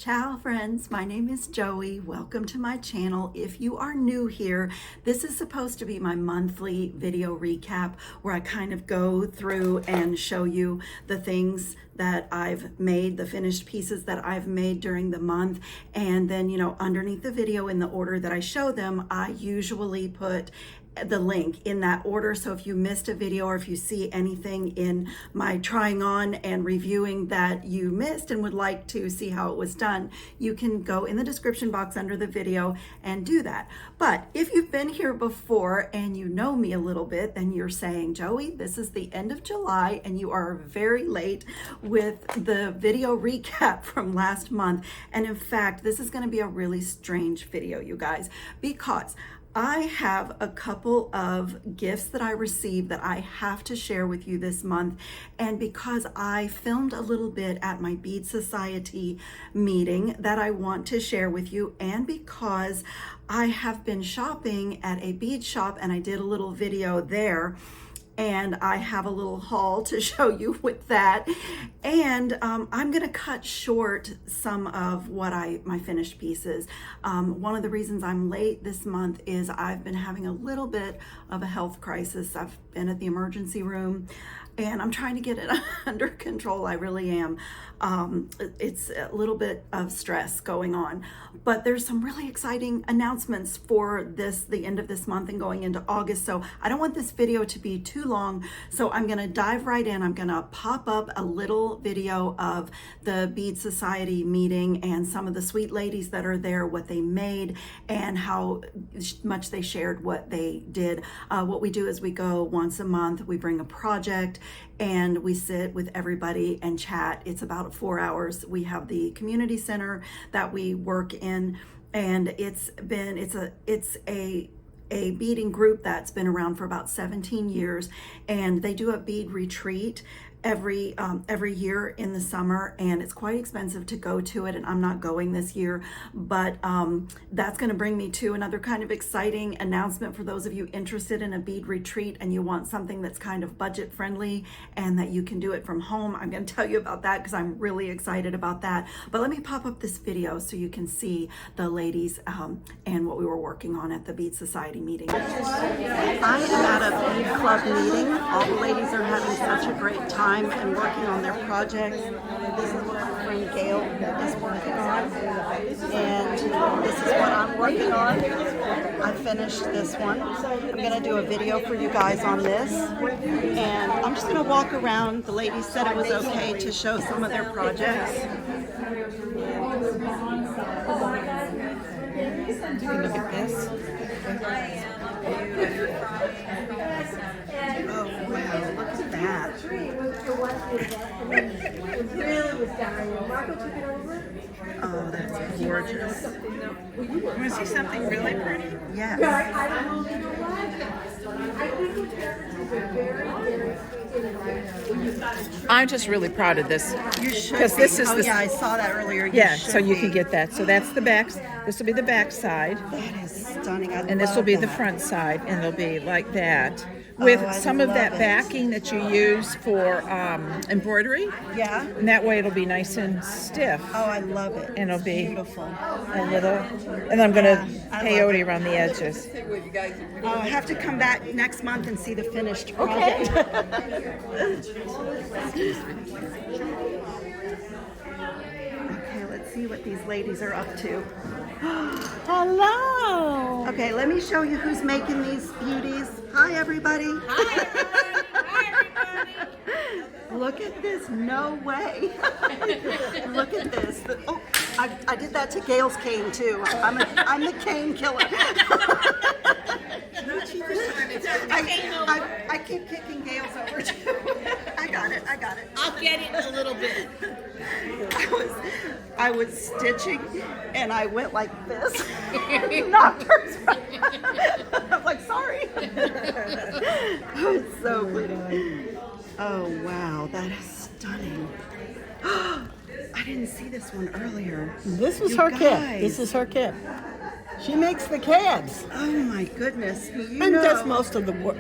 Ciao friends, my name is Joey. Welcome to my channel. If you are new here, this is supposed to be my monthly video recap where I kind of go through and show you the things that I've made, the finished pieces that I've made during the month. And then, underneath the video in the order that I show them, I usually put the link in that order. So if you missed a video or if you see anything in my trying on and reviewing that you missed and would like to see how it was done, you can go in the description box under the video and do that. But if you've been here before and you know me a little bit, then you're saying, Joey, this is the end of July and you are very late with the video recap from last month. And in fact, this is going to be a really strange video, you guys, because I have a couple of gifts that I received that I have to share with you this month. And because I filmed a little bit at my Bead Society meeting that I want to share with you, and because I have been shopping at a bead shop and I did a little video there, and I have a little haul to show you with that. And I'm gonna cut short some of what my finished pieces. One of the reasons I'm late this month is I've been having a little bit of a health crisis. I've been at the emergency room and I'm trying to get it under control. I really am. It's a little bit of stress going on, but there's some really exciting announcements for the end of this month and going into August. So I don't want this video to be too long. So I'm gonna dive right in. I'm gonna pop up a little video of the Bead Society meeting and some of the sweet ladies that are there, what they made and how much they shared what they did. What we do is we go once a month, we bring a project and we sit with everybody and chat. It's about 4 hours. We have the community center that we work in, and it's a beading group that's been around for about 17 years, and they do a bead retreat every year in the summer, and it's quite expensive to go to it, and I'm not going this year, but that's going to bring me to another kind of exciting announcement for those of you interested in a bead retreat and you want something that's kind of budget friendly and that you can do it from home. I'm going to tell you about that because I'm really excited about that. But let me pop up this video so you can see the ladies and what we were working on at the Bead Society meeting. I am at a bead club meeting. All the ladies are having such a great time and working on their projects. This is what my friend Gail is working on, and this is what I'm working on. I finished this one. I'm going to do a video for you guys on this, and I'm just going to walk around. The ladies said it was okay to show some of their projects. You can look at this. Oh wow, look at that. Oh, that's gorgeous. You want to see something really pretty? Yes. I'm just really proud of this. You should because be. this is yeah, I saw that earlier. Yeah, so you can get that. So that's the back. This will be the back side. That is stunning. And this will be the front side, and they'll be like that. With some of that backing that you use for embroidery. Yeah. And that way it'll be nice and stiff. Oh, I love it. And it'll be beautiful. A little, and I'm going to peyote around the edges. Oh, I have to come back next month and see the finished project. Okay, let's see what these ladies are up to. Hello. Okay, let me show you who's making these beauties. Hi, everybody. Hi, everybody. Hi, everybody. Look at this. No way. Look at this. Oh, I did that to Gail's cane, too. I'm the cane killer. I keep kicking Gail's over, too. I got it. I'll get it in a little bit. I was stitching and I went like this. Knocked hers right. I'm like, sorry. It's so pretty. Oh wow, that is stunning. I didn't see this one earlier. This was You her guys. kit. This is her kit. She makes the cabs Oh my goodness. and does most of the work.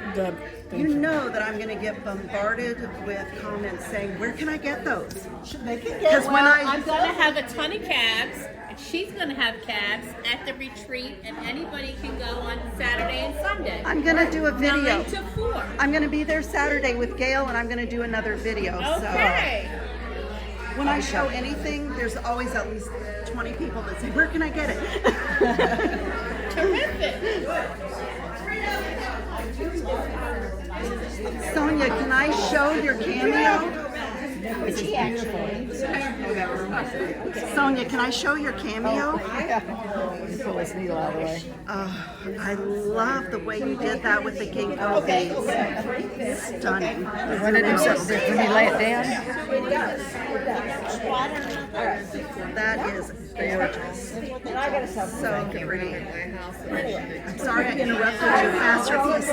You know that I'm going to get bombarded with comments saying, where can I get those? They can get Because when I'm gonna have a ton of cabs, and she's gonna have cabs at the retreat, and anybody can go on Saturday and Sunday. I'm going to do a video. 9 to 4. I'm going to be there Saturday with Gail, and I'm going to do another video. Okay. So when I show anything, there's always at least 20 people that say, where can I get it? Terrific. Sonia, can I show your cameo? Sonia, can I show your cameo? Pull this needle out of the way. I love the way you did that with the ginkgo beads. Stunning. You want to do something? Can you lay it down? That is gorgeous. So pretty. I'm sorry I interrupted your masterpiece.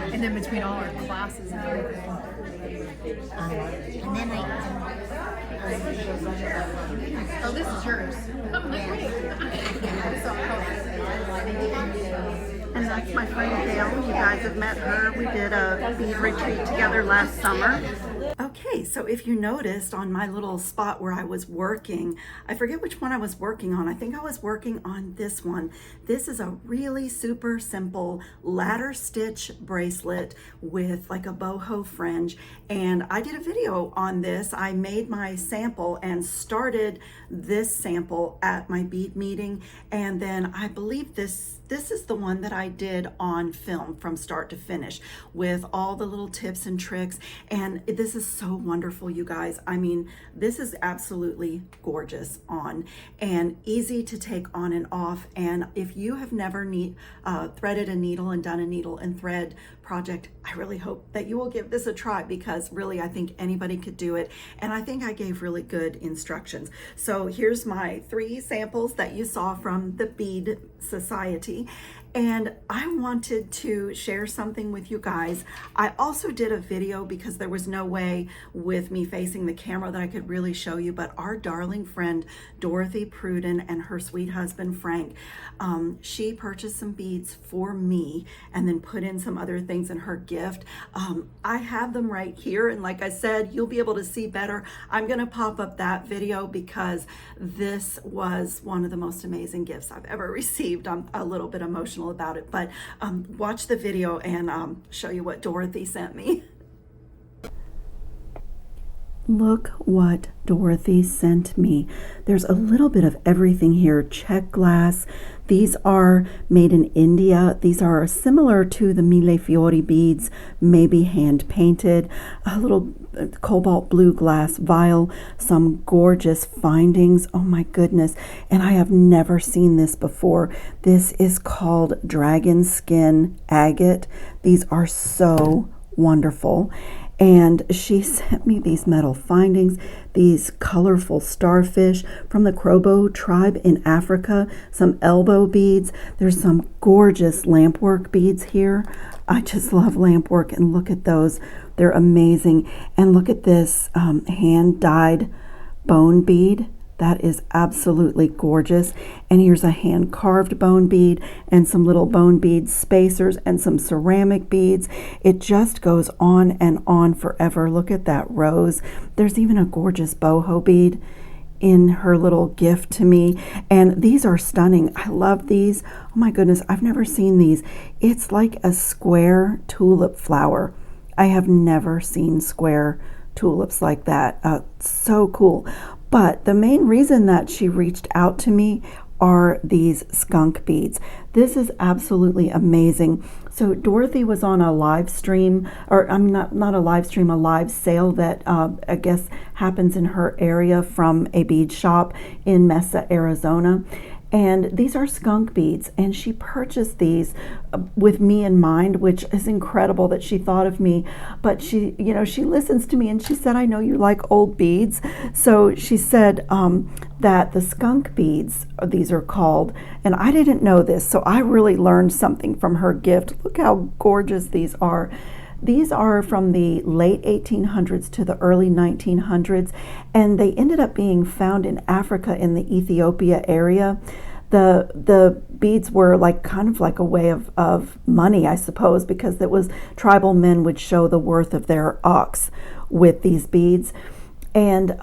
And then between all our classes and everything. And then Oh, this is yours. Oh, look great. And that's my friend Gail. You guys have met her. We did a bead retreat together last summer. Okay, so if you noticed on my little spot where I was working, I forget which one I was working on. I think I was working on this one. This is a really super simple ladder stitch bracelet with like a boho fringe. And I did a video on this. I made my sample and started this sample at my bead meeting. And then I believe this is the one that I did on film from start to finish with all the little tips and tricks. And this is so wonderful, you guys. I mean, this is absolutely gorgeous on and easy to take on and off. And if you have never threaded a needle and done a needle and thread project, I really hope that you will give this a try, because really I think anybody could do it. And I think I gave really good instructions. So here's my 3 samples that you saw from the Bead Society. And I wanted to share something with you guys. I also did a video because there was no way with me facing the camera that I could really show you, but our darling friend Dorothy Pruden and her sweet husband Frank, she purchased some beads for me and then put in some other things in her gift. I have them right here, and like I said, you'll be able to see better. I'm gonna pop up that video because this was one of the most amazing gifts I've ever received. I'm a little bit emotional about it, but watch the video and show you what Dorothy sent me. Look what Dorothy sent me. There's a little bit of everything here. Check glass. These are made in India. These are similar to the Mille Fiori beads, maybe hand painted. A little cobalt blue glass vial, some gorgeous findings. Oh my goodness. And I have never seen this before. This is called dragon skin agate. These are so wonderful. And she sent me these metal findings, these colorful starfish from the Krobo tribe in Africa, some elbow beads. There's some gorgeous lampwork beads here. I just love lampwork, and look at those. They're amazing. And look at this hand-dyed bone bead. That is absolutely gorgeous. And here's a hand-carved bone bead and some little bone bead spacers and some ceramic beads. It just goes on and on forever. Look at that rose. There's even a gorgeous boho bead in her little gift to me. And these are stunning. I love these. Oh my goodness, I've never seen these. It's like a square tulip flower. I have never seen square tulips like that. So cool. But the main reason that she reached out to me are these skunk beads. This is absolutely amazing. So Dorothy was on a live stream, or I'm not a live stream, a live sale that I guess happens in her area from a bead shop in Mesa, Arizona. And these are skunk beads, and she purchased these with me in mind, which is incredible that she thought of me. But she, you know, she listens to me, and she said, I know you like old beads. So she said that the skunk beads, these are called, and I didn't know this, so I really learned something from her gift. Look how gorgeous these are. These are from the late 1800s to the early 1900s, and they ended up being found in Africa in the Ethiopia area. The beads were like kind of like a way of money, I suppose, because it was tribal men would show the worth of their ox with these beads. And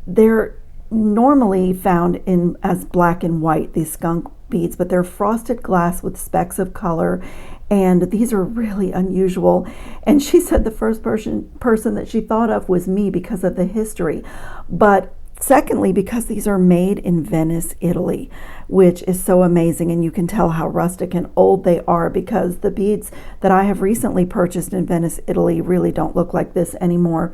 they're normally found in as black and white, these skunk beads, but they're frosted glass with specks of color, and these are really unusual. And she said the first person that she thought of was me because of the history, but secondly, because these are made in Venice, Italy, which is so amazing, and you can tell how rustic and old they are because the beads that I have recently purchased in Venice, Italy really don't look like this anymore.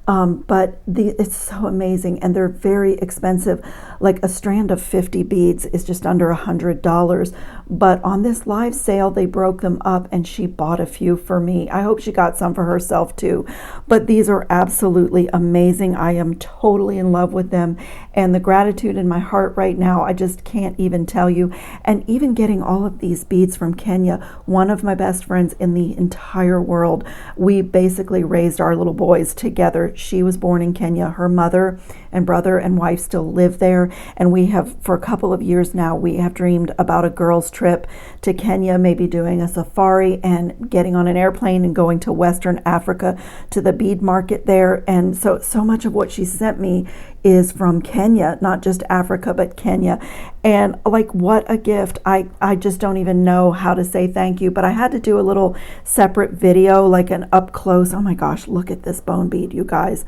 But it's so amazing, and they're very expensive. Like a strand of 50 beads is just under $100. But on this live sale, they broke them up, and she bought a few for me. I hope she got some for herself too. But these are absolutely amazing. I am totally in love with them, and the gratitude in my heart right now, I just can't even tell you. And even getting all of these beads from Kenya, one of my best friends in the entire world, we basically raised our little boys together. She was born in Kenya. Her mother and brother and wife still live there. And we have, for a couple of years now, we have dreamed about a girls' trip to Kenya, maybe doing a safari and getting on an airplane and going to Western Africa to the bead market there. And so much of what she sent me is from Kenya, not just Africa, but Kenya. And like, what a gift. I just don't even know how to say thank you, but I had to do a little separate video, like an up close. Oh my gosh, look at this bone bead, you guys.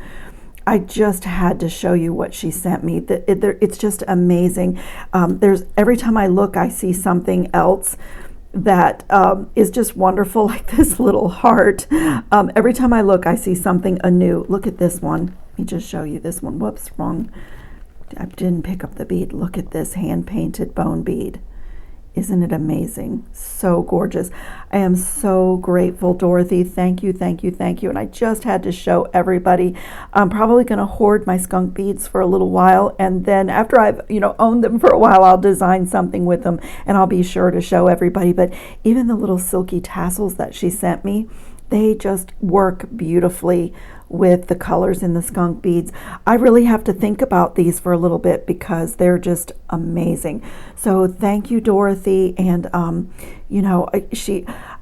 I just had to show you what she sent me. It's just amazing. Every time I look, I see something else that is just wonderful, like this little heart. Every time I look, I see something anew. Look at this one. Let me just show you this one. Whoops, wrong. I didn't pick up the bead. Look at this hand-painted bone bead. Isn't it amazing? So gorgeous. I am so grateful, Dorothy. Thank you, thank you, thank you. And I just had to show everybody. I'm probably going to hoard my skunk beads for a little while, and then after I've, owned them for a while, I'll design something with them, and I'll be sure to show everybody. But even the little silky tassels that she sent me, they just work beautifully with the colors in the skunk beads. I really have to think about these for a little bit because they're just amazing. So thank you, Dorothy. And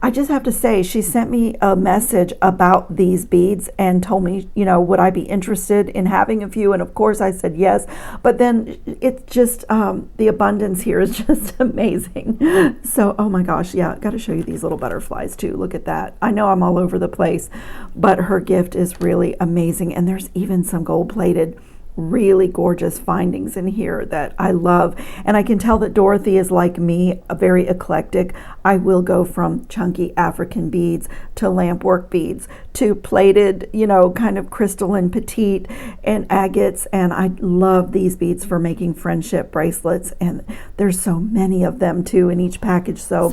I just have to say, she sent me a message about these beads and told me, would I be interested in having a few? And of course I said yes, but then it's just, the abundance here is just amazing. So, oh my gosh, yeah, got to show you these little butterflies too. Look at that. I know I'm all over the place, but her gift is really amazing. And there's even some gold-plated, really gorgeous findings in here that I love. And I can tell that Dorothy is like me, a very eclectic. I will go from chunky African beads to lampwork beads to plated, kind of crystalline petite and agates. And I love these beads for making friendship bracelets. And there's so many of them too in each package. So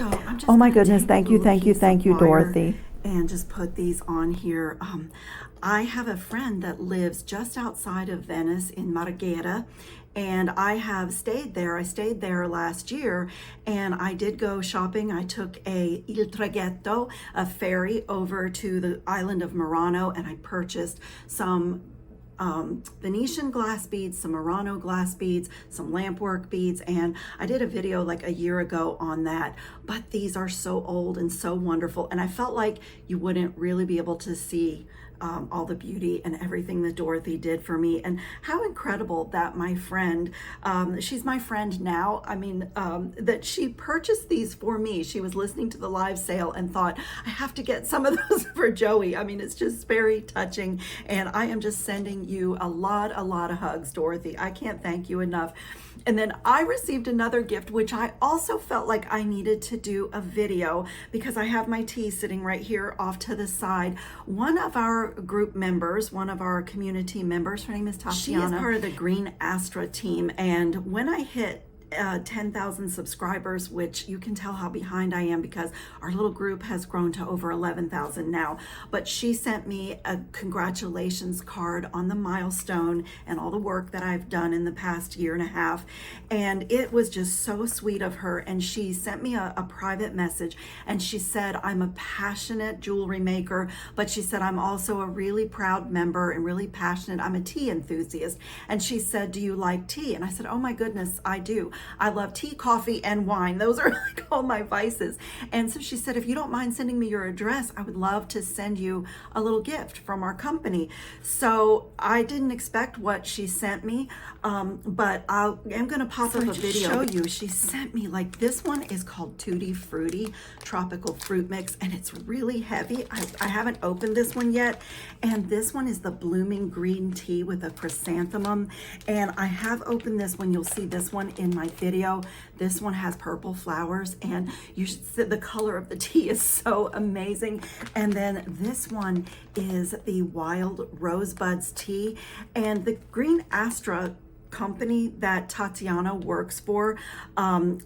oh my goodness, thank you, Dorothy. And just put these on here. I have a friend that lives just outside of Venice in Marghera, and I have stayed there. I stayed there last year, and I did go shopping. I took Il Traghetto, a ferry, over to the island of Murano, and I purchased some Venetian glass beads, some Murano glass beads, some lampwork beads, and I did a video like a year ago on that. But these are so old and so wonderful, and I felt like you wouldn't really be able to see all the beauty and everything that Dorothy did for me. And how incredible that my friend, she's my friend now, that she purchased these for me. She was listening to the live sale and thought, I have to get some of those for Joey. It's just very touching. And I am just sending you a lot of hugs, Dorothy. I can't thank you enough. And then I received another gift, which I also felt like I needed to do a video because I have my tea sitting right here off to the side. One of our group members, one of our community members, her name is Tatiana. She is part of the Green Astra team. And when I hit 10,000 subscribers, which you can tell how behind I am because our little group has grown to over 11,000 now. But she sent me a congratulations card on the milestone and all the work that I've done in the past year and a half. And it was just so sweet of her. And she sent me a private message, and she said, I'm a passionate jewelry maker, but she said, I'm also a really proud member and really passionate. I'm a tea enthusiast. And she said, do you like tea? And I said, oh my goodness, I do. I love tea, coffee, and wine. Those are like all my vices. And so she said, if you don't mind sending me your address, I would love to send you a little gift from our company. So I didn't expect what she sent me, but I'm going to pop up a video to show you. She sent me, like, this one is called Tutti Frutti Tropical Fruit Mix, and it's really heavy. I haven't opened this one yet. And this one is the blooming green tea with a chrysanthemum. And I have opened this one. You'll see this one in my video. This one has purple flowers, and you should see the color of the tea is so amazing. And then this one is the Wild Rosebuds tea, and the Green Astra company that Tatiana works for,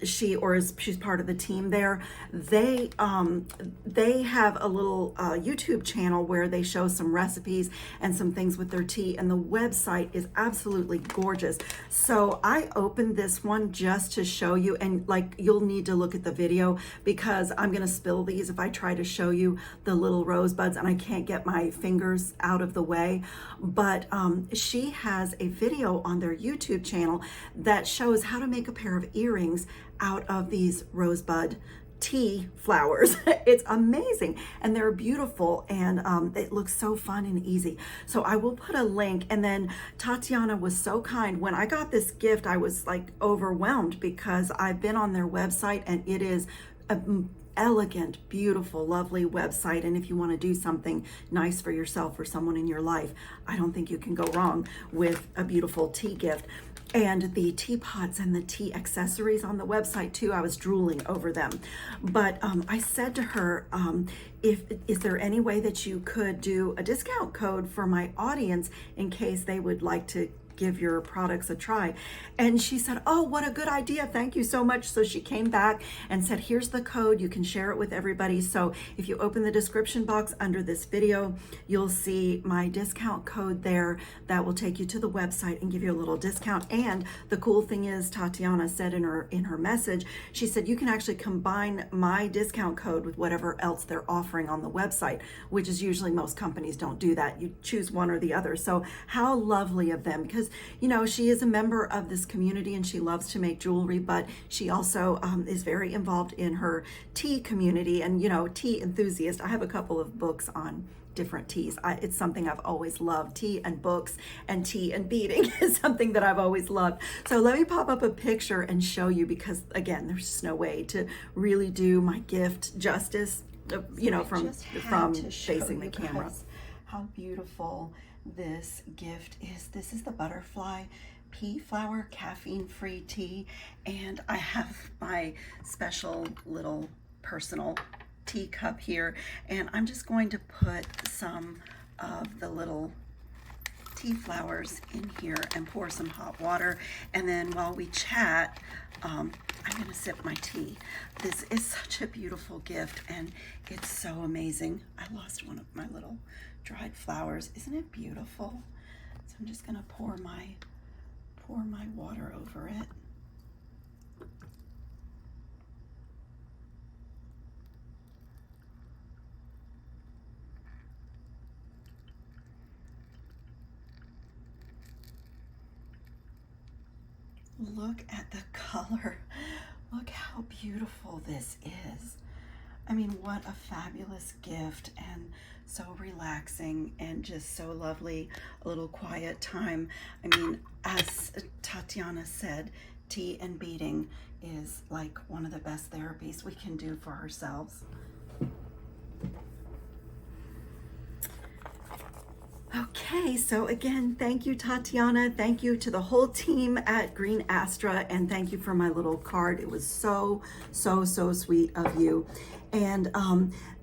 she's part of the team there. They have a little YouTube channel where they show some recipes and some things with their tea, and the website is absolutely gorgeous. So I opened this one just to show you, and like, you'll need to look at the video because I'm gonna spill these if I try to show you the little rosebuds, and I can't get my fingers out of the way. But she has a video on their YouTube channel that shows how to make a pair of earrings out of these rosebud tea flowers. It's amazing, and they're beautiful, and it looks so fun and easy. So I will put a link. And then Tatiana was so kind. When I got this gift, I was like overwhelmed because I've been on their website, and it is a elegant, beautiful, lovely website. And if you want to do something nice for yourself or someone in your life, I don't think you can go wrong with a beautiful tea gift. And the teapots and the tea accessories on the website too, I was drooling over them. But I said to her, is there any way that you could do a discount code for my audience in case they would like to give your products a try? And she said, oh, what a good idea, thank you so much. So she came back and said, here's the code, you can share it with everybody. So if you open the description box under this video, you'll see my discount code there that will take you to the website and give you a little discount. And the cool thing is, Tatiana said in her message, she said you can actually combine my discount code with whatever else they're offering on the website, which is usually, most companies don't do that. You choose one or the other. So how lovely of them, because you know, she is a member of this community and she loves to make jewelry, but she also is very involved in her tea community, and you know, tea enthusiast. I have a couple of books on different teas. It's something I've always loved. Tea and books and tea and beading is something that I've always loved. So let me pop up a picture and show you, because again, there's just no way to really do my gift justice, you know, from facing the camera. How beautiful this gift is. This is the butterfly pea flower caffeine-free tea, and I have my special little personal teacup here, and I'm just going to put some of the little tea flowers in here and pour some hot water, and then while we chat, I'm gonna sip my tea. This is such a beautiful gift, and it's so amazing. I lost one of my little dried flowers. Isn't it beautiful? So I'm just gonna pour my water over it. Look at the color. Look how beautiful this is. I mean, what a fabulous gift, and so relaxing and just so lovely. A little quiet time. I mean, as Tatiana said, tea and beading is like one of the best therapies we can do for ourselves. Okay, so again, thank you, Tatiana. Thank you to the whole team at Green Astra, and thank you for my little card. It was so sweet of you. And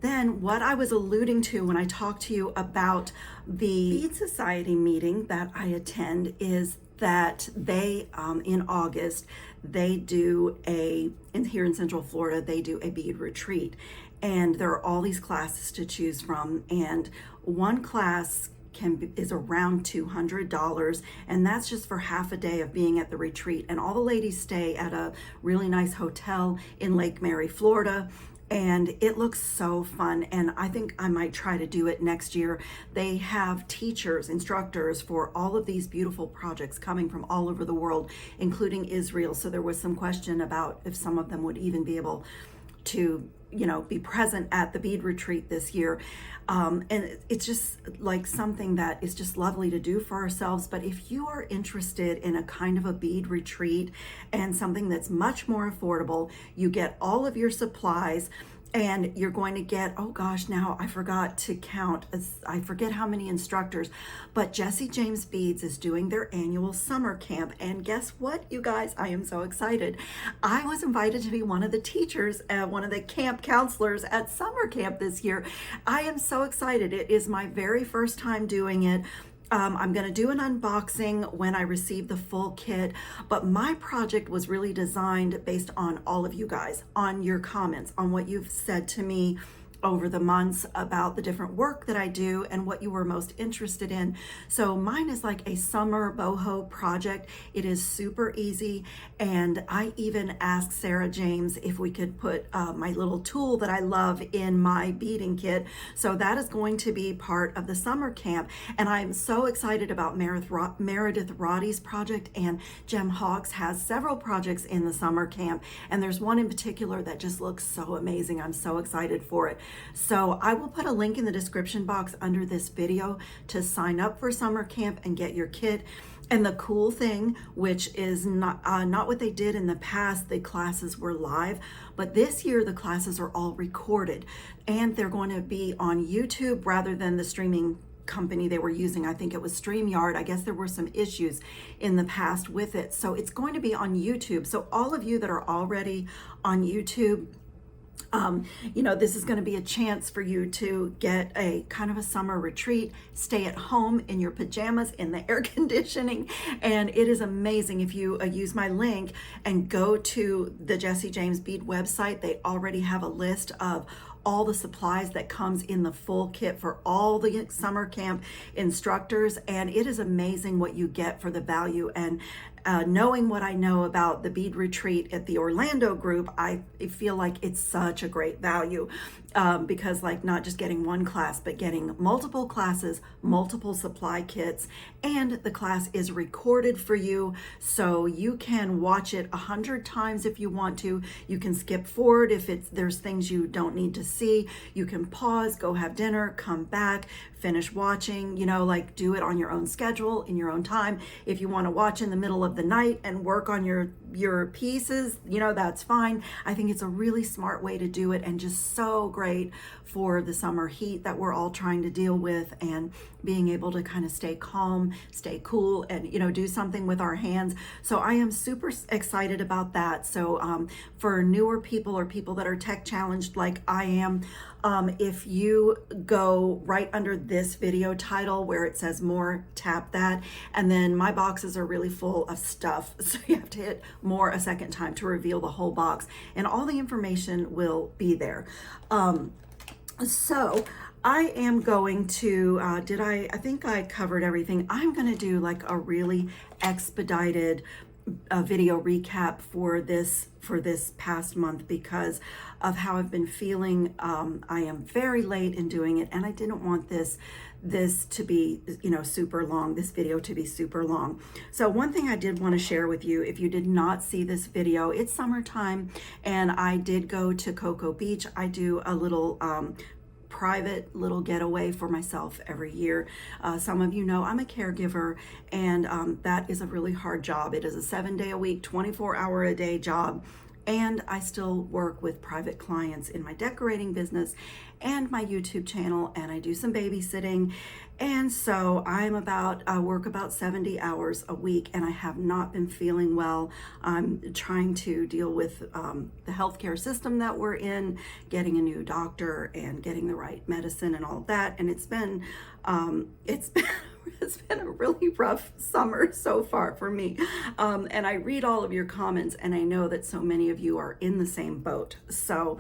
then what I was alluding to when I talked to you about the Bead Society meeting that I attend is that they, in August, they do here in Central Florida, they do a bead retreat. And there are all these classes to choose from. And one class is around $200, and that's just for half a day of being at the retreat. And all the ladies stay at a really nice hotel in Lake Mary, Florida, and it looks so fun. And I think I might try to do it next year. They have teachers, instructors for all of these beautiful projects coming from all over the world, including Israel. So there was some question about if some of them would even be able to, you know, be present at the bead retreat this year. And it's just like something that is just lovely to do for ourselves. But if you are interested in a kind of a bead retreat and something that's much more affordable, you get all of your supplies, and you're going to get, oh gosh, now I forgot to count. I forget how many instructors, but Jesse James Beads is doing their annual summer camp. And guess what, you guys? I am so excited. I was invited to be one of the teachers, one of the camp counselors at summer camp this year. I am so excited. It is my very first time doing it. I'm going to do an unboxing when I receive the full kit, but my project was really designed based on all of you guys, on your comments, on what you've said to me over the months about the different work that I do and what you were most interested in. So mine is like a summer boho project. It is super easy. And I even asked Sarah James if we could put my little tool that I love in my beading kit. So that is going to be part of the summer camp. And I'm so excited about Meredith Roddy's project, and Jem Hawks has several projects in the summer camp. And there's one in particular that just looks so amazing. I'm so excited for it. So I will put a link in the description box under this video to sign up for summer camp and get your kit. And the cool thing, which is not what they did in the past, the classes were live, but this year the classes are all recorded, and they're going to be on YouTube rather than the streaming company they were using. I think it was StreamYard. I guess there were some issues in the past with it. So it's going to be on YouTube. So all of you that are already on YouTube, you know, this is going to be a chance for you to get a kind of a summer retreat, stay at home in your pajamas in the air conditioning. And it is amazing. If you use my link and go to the Jesse James Bead website, they already have a list of all the supplies that comes in the full kit for all the summer camp instructors. And it is amazing what you get for the value. And knowing what I know about the bead retreat at the Orlando group, I feel like it's such a great value because like not just getting one class, but getting multiple classes, multiple supply kits, and the class is recorded for you. So you can watch it 100 times if you want to. You can skip forward if there's things you don't need to see. You can pause, go have dinner, come back, finish watching, you know, like do it on your own schedule, in your own time. If you want to watch in the middle of the night and work on your pieces, you know, that's fine. I think it's a really smart way to do it, and just so great for the summer heat that we're all trying to deal with, and being able to kind of stay calm, stay cool, and, you know, do something with our hands. So I am super excited about that. So for newer people or people that are tech challenged like I am, if you go right under this video title where it says more, tap that, and then my boxes are really full of stuff, so you have to hit more a second time to reveal the whole box, and all the information will be there. So I am going to, I think I covered everything. I'm going to do like a really expedited video recap for this past month because of how I've been feeling. I am very late in doing it, and I didn't want this to be, you know, super long, this video to be super long. So one thing I did want to share with you, if you did not see this video, it's summertime and I did go to Cocoa Beach. I do a little private little getaway for myself every year. Some of you know I'm a caregiver, and that is a really hard job. It is a 7-day-a-week, 24-hour-a-day job. And I still work with private clients in my decorating business and my YouTube channel, and I do some babysitting. And so I work about 70 hours a week, and I have not been feeling well. I'm trying to deal with the healthcare system that we're in, getting a new doctor and getting the right medicine and all of that. And it's been a it's been a really rough summer so far for me. And I read all of your comments, and I know that so many of you are in the same boat. So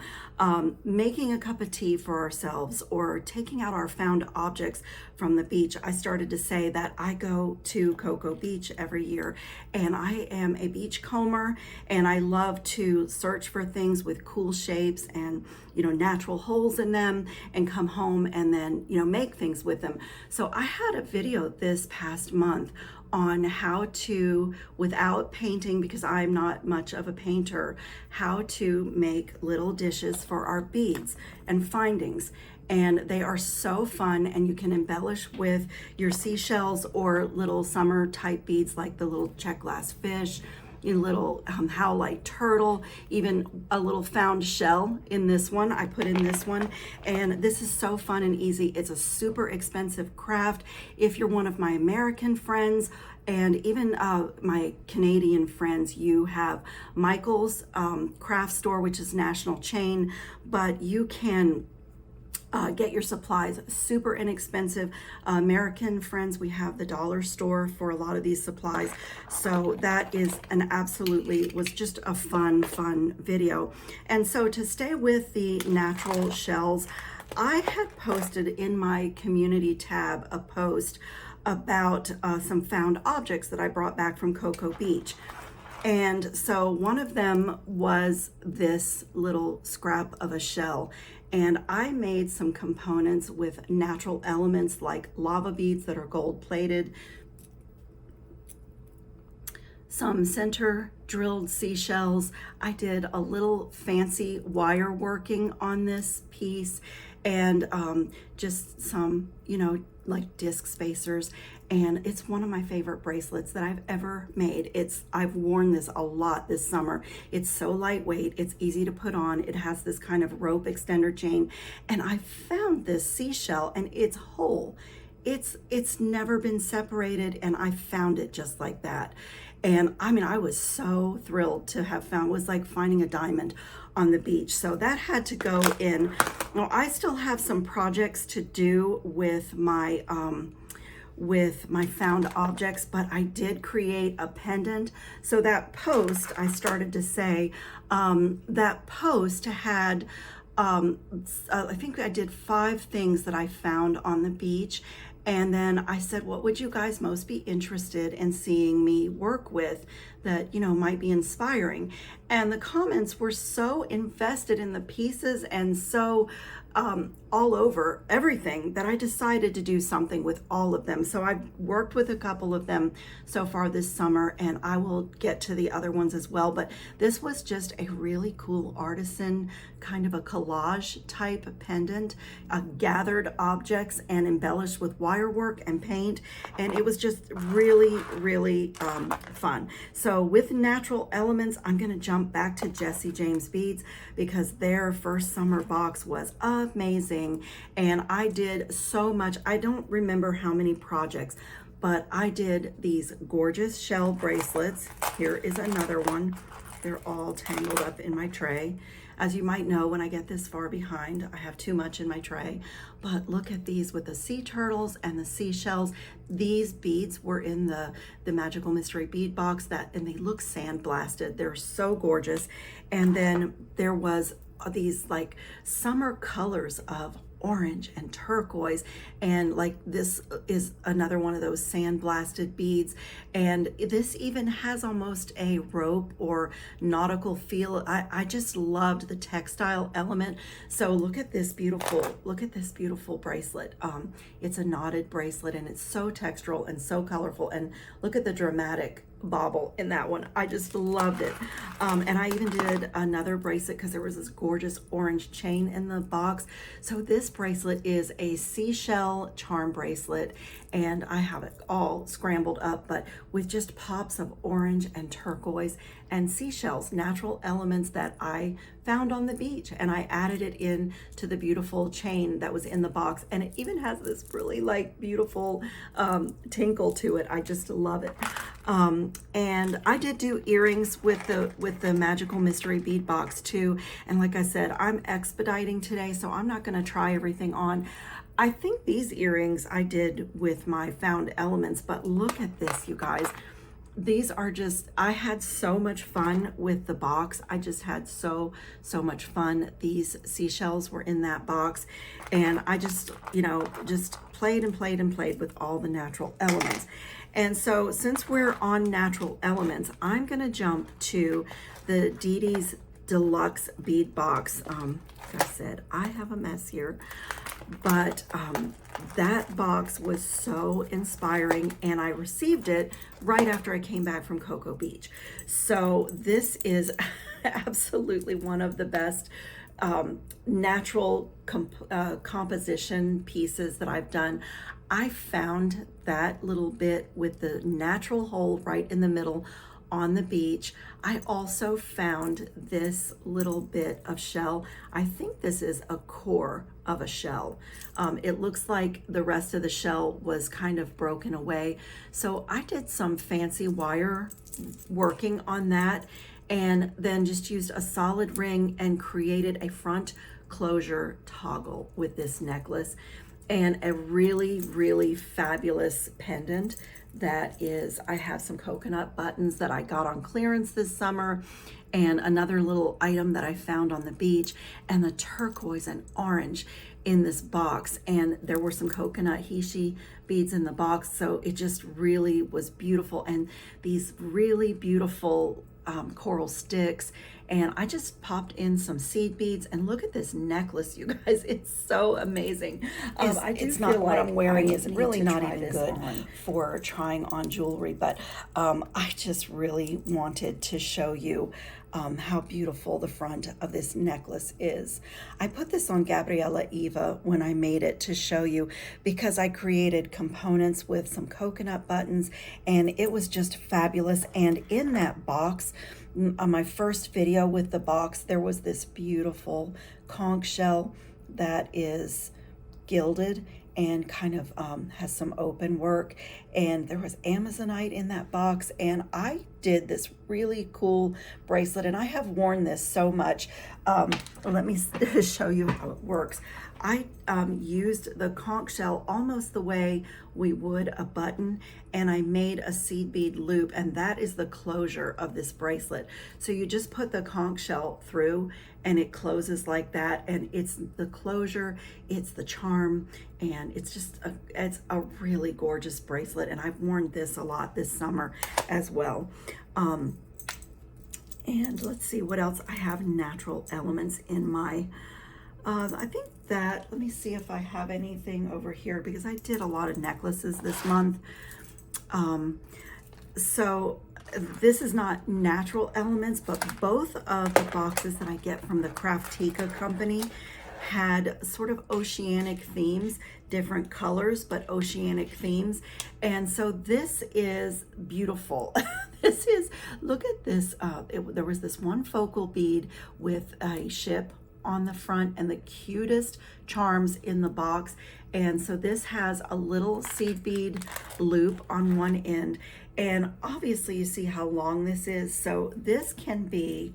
making a cup of tea for ourselves or taking out our found objects from the beach. I started to say that I go to Cocoa Beach every year, and I am a beach comber, and I love to search for things with cool shapes and, you know, natural holes in them, and come home and then, you know, make things with them. So I had a video this past month on how to, without painting, because I'm not much of a painter, how to make little dishes for our beads and findings. And they are so fun, and you can embellish with your seashells or little summer type beads like the little check glass fish, a little howlite turtle, even a little found shell in this one. I put in this one, and this is so fun and easy. It's a super expensive craft. If you're one of my American friends, and even my Canadian friends, you have Michael's craft store, which is national chain, but you can get your supplies super inexpensive. American friends, we have the dollar store for a lot of these supplies. So that is was just a fun video. And so to stay with the natural shells, I had posted in my community tab a post about some found objects that I brought back from Cocoa Beach. And so one of them was this little scrap of a shell. And I made some components with natural elements like lava beads that are gold plated, some center drilled seashells. I did a little fancy wire working on this piece, and just some, you know, like disc spacers. And it's one of my favorite bracelets that I've ever made. I've worn this a lot this summer. It's so lightweight, it's easy to put on. It has this kind of rope extender chain. And I found this seashell, and it's whole. It's never been separated, and I found it just like that. And I mean, I was so thrilled to have found, it was like finding a diamond on the beach. So that had to go in. Now, I still have some projects to do with my found objects, but I did create a pendant. So that post, I started to say, that post had, I think I did 5 things that I found on the beach. And then I said, what would you guys most be interested in seeing me work with that, you know, might be inspiring? And the comments were so invested in the pieces and so all over everything that I decided to do something with all of them. So I've worked with a couple of them so far this summer, and I will get to the other ones as well. But this was just a really cool artisan kind of a collage type pendant, gathered objects and embellished with wire work and paint. And it was just really fun. So with natural elements, I'm gonna jump back to Jesse James Beads, because their first summer box was amazing. And I did so much. I don't remember how many projects, but I did these gorgeous shell bracelets. Here is another one. They're all tangled up in my tray. As you might know, when I get this far behind, I have too much in my tray. But look at these with the sea turtles and the seashells. These beads were in the Magical Mystery Bead box, and they look sandblasted. They're so gorgeous. And then there was these like summer colors of orange and turquoise, and like this is another one of those sandblasted beads, and this even has almost a rope or nautical feel. I just loved the textile element. So look at this beautiful bracelet. It's a knotted bracelet, and it's so textural and so colorful, and look at the dramatic bauble in that one. I just loved it. And I even did another bracelet because there was this gorgeous orange chain in the box. So this bracelet is a seashell charm bracelet, and I have it all scrambled up, but with just pops of orange and turquoise. and seashells, natural elements that I found on the beach, and I added it in to the beautiful chain that was in the box, and it even has this really like beautiful tinkle to it. I just love it. And I did do earrings with the Magical Mystery Bead box too, and like I said, I'm expediting today, so I'm not going to try everything on. I think these earrings I did with my found elements, but look at this, you guys. These are just, I had so much fun with the box. I just had so much fun. These seashells were in that box, and I just, you know, just played and played and played with all the natural elements. And so since we're on natural elements, I'm gonna jump to the Dee Dee's Deluxe Bead Box. Like I said, I have a mess here, but that box was so inspiring, and I received it right after I came back from Cocoa Beach. So this is absolutely one of the best natural composition pieces that I've done. I found that little bit with the natural hole right in the middle on the beach. I also found this little bit of shell. I think this is a core of a shell. It looks like the rest of the shell was kind of broken away. So I did some fancy wire working on that, and then just used a solid ring and created a front closure toggle with this necklace, and a really fabulous pendant. That is, I have some coconut buttons that I got on clearance this summer, and another little item that I found on the beach, and the turquoise and orange in this box, and there were some coconut heishi beads in the box, so it just really was beautiful, and these really beautiful coral sticks, and I just popped in some seed beads, and look at this necklace, you guys. It's so amazing. I do it's feel not what like I'm wearing I is need really to not try even this good on for trying on jewelry, but I just really wanted to show you how beautiful the front of this necklace is. I put this on Gabriella Eva when I made it to show you, because I created components with some coconut buttons, and it was just fabulous. And in that box, on my first video with the box, there was this beautiful conch shell that is gilded and kind of has some open work, and there was Amazonite in that box, and I did this really cool bracelet, and I have worn this so much. Let me show you how it works. I used the conch shell almost the way we would a button, and I made a seed bead loop, and that is the closure of this bracelet. So you just put the conch shell through, and it closes like that, and it's the closure, it's the charm, and it's just it's a really gorgeous bracelet, and I've worn this a lot this summer as well. And let's see what else I have natural elements in my I think that, let me see if I have anything over here, because I did a lot of necklaces this month. So this is not natural elements, but both of the boxes that I get from the Craftica company had sort of oceanic themes, different colors, but oceanic themes. And so this is beautiful. This is, look at this. There was this one focal bead with a ship on the front and the cutest charms in the box. And so this has a little seed bead loop on one end, and obviously you see how long this is. So this can be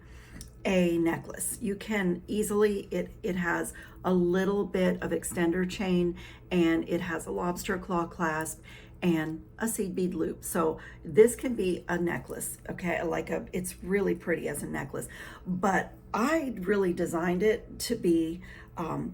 a necklace. You can easily, it has a little bit of extender chain, and it has a lobster claw clasp and a seed bead loop. So this can be a necklace, okay? It's really pretty as a necklace, but I really designed it to be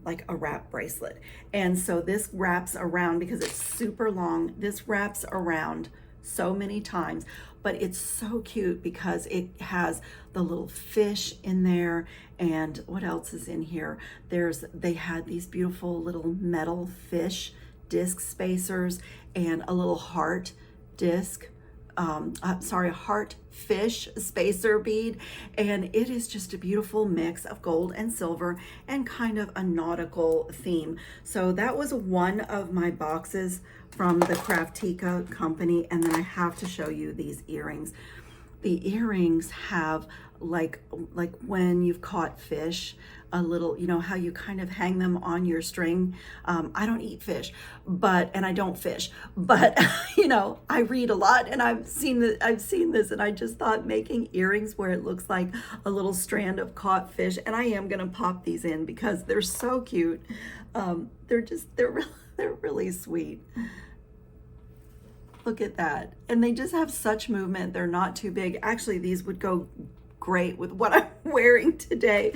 like a wrap bracelet. And so this wraps around, because it's super long, this wraps around so many times, but it's so cute because it has the little fish in there. And what else is in here? They had these beautiful little metal fish disc spacers, and a little heart disc, heart fish spacer bead, and it is just a beautiful mix of gold and silver and kind of a nautical theme. So that was one of my boxes from the Craftica company, and then I have to show you these earrings. the earrings have like when you've caught fish, a little, you know how you kind of hang them on your string. I don't eat fish, and I don't fish, but you know, I read a lot, and I've seen this, and I just thought making earrings where it looks like a little strand of caught fish, and I am gonna pop these in because they're so cute. They're really sweet. Look at that. And they just have such movement. They're not too big. Actually, these would go great with what I'm wearing today.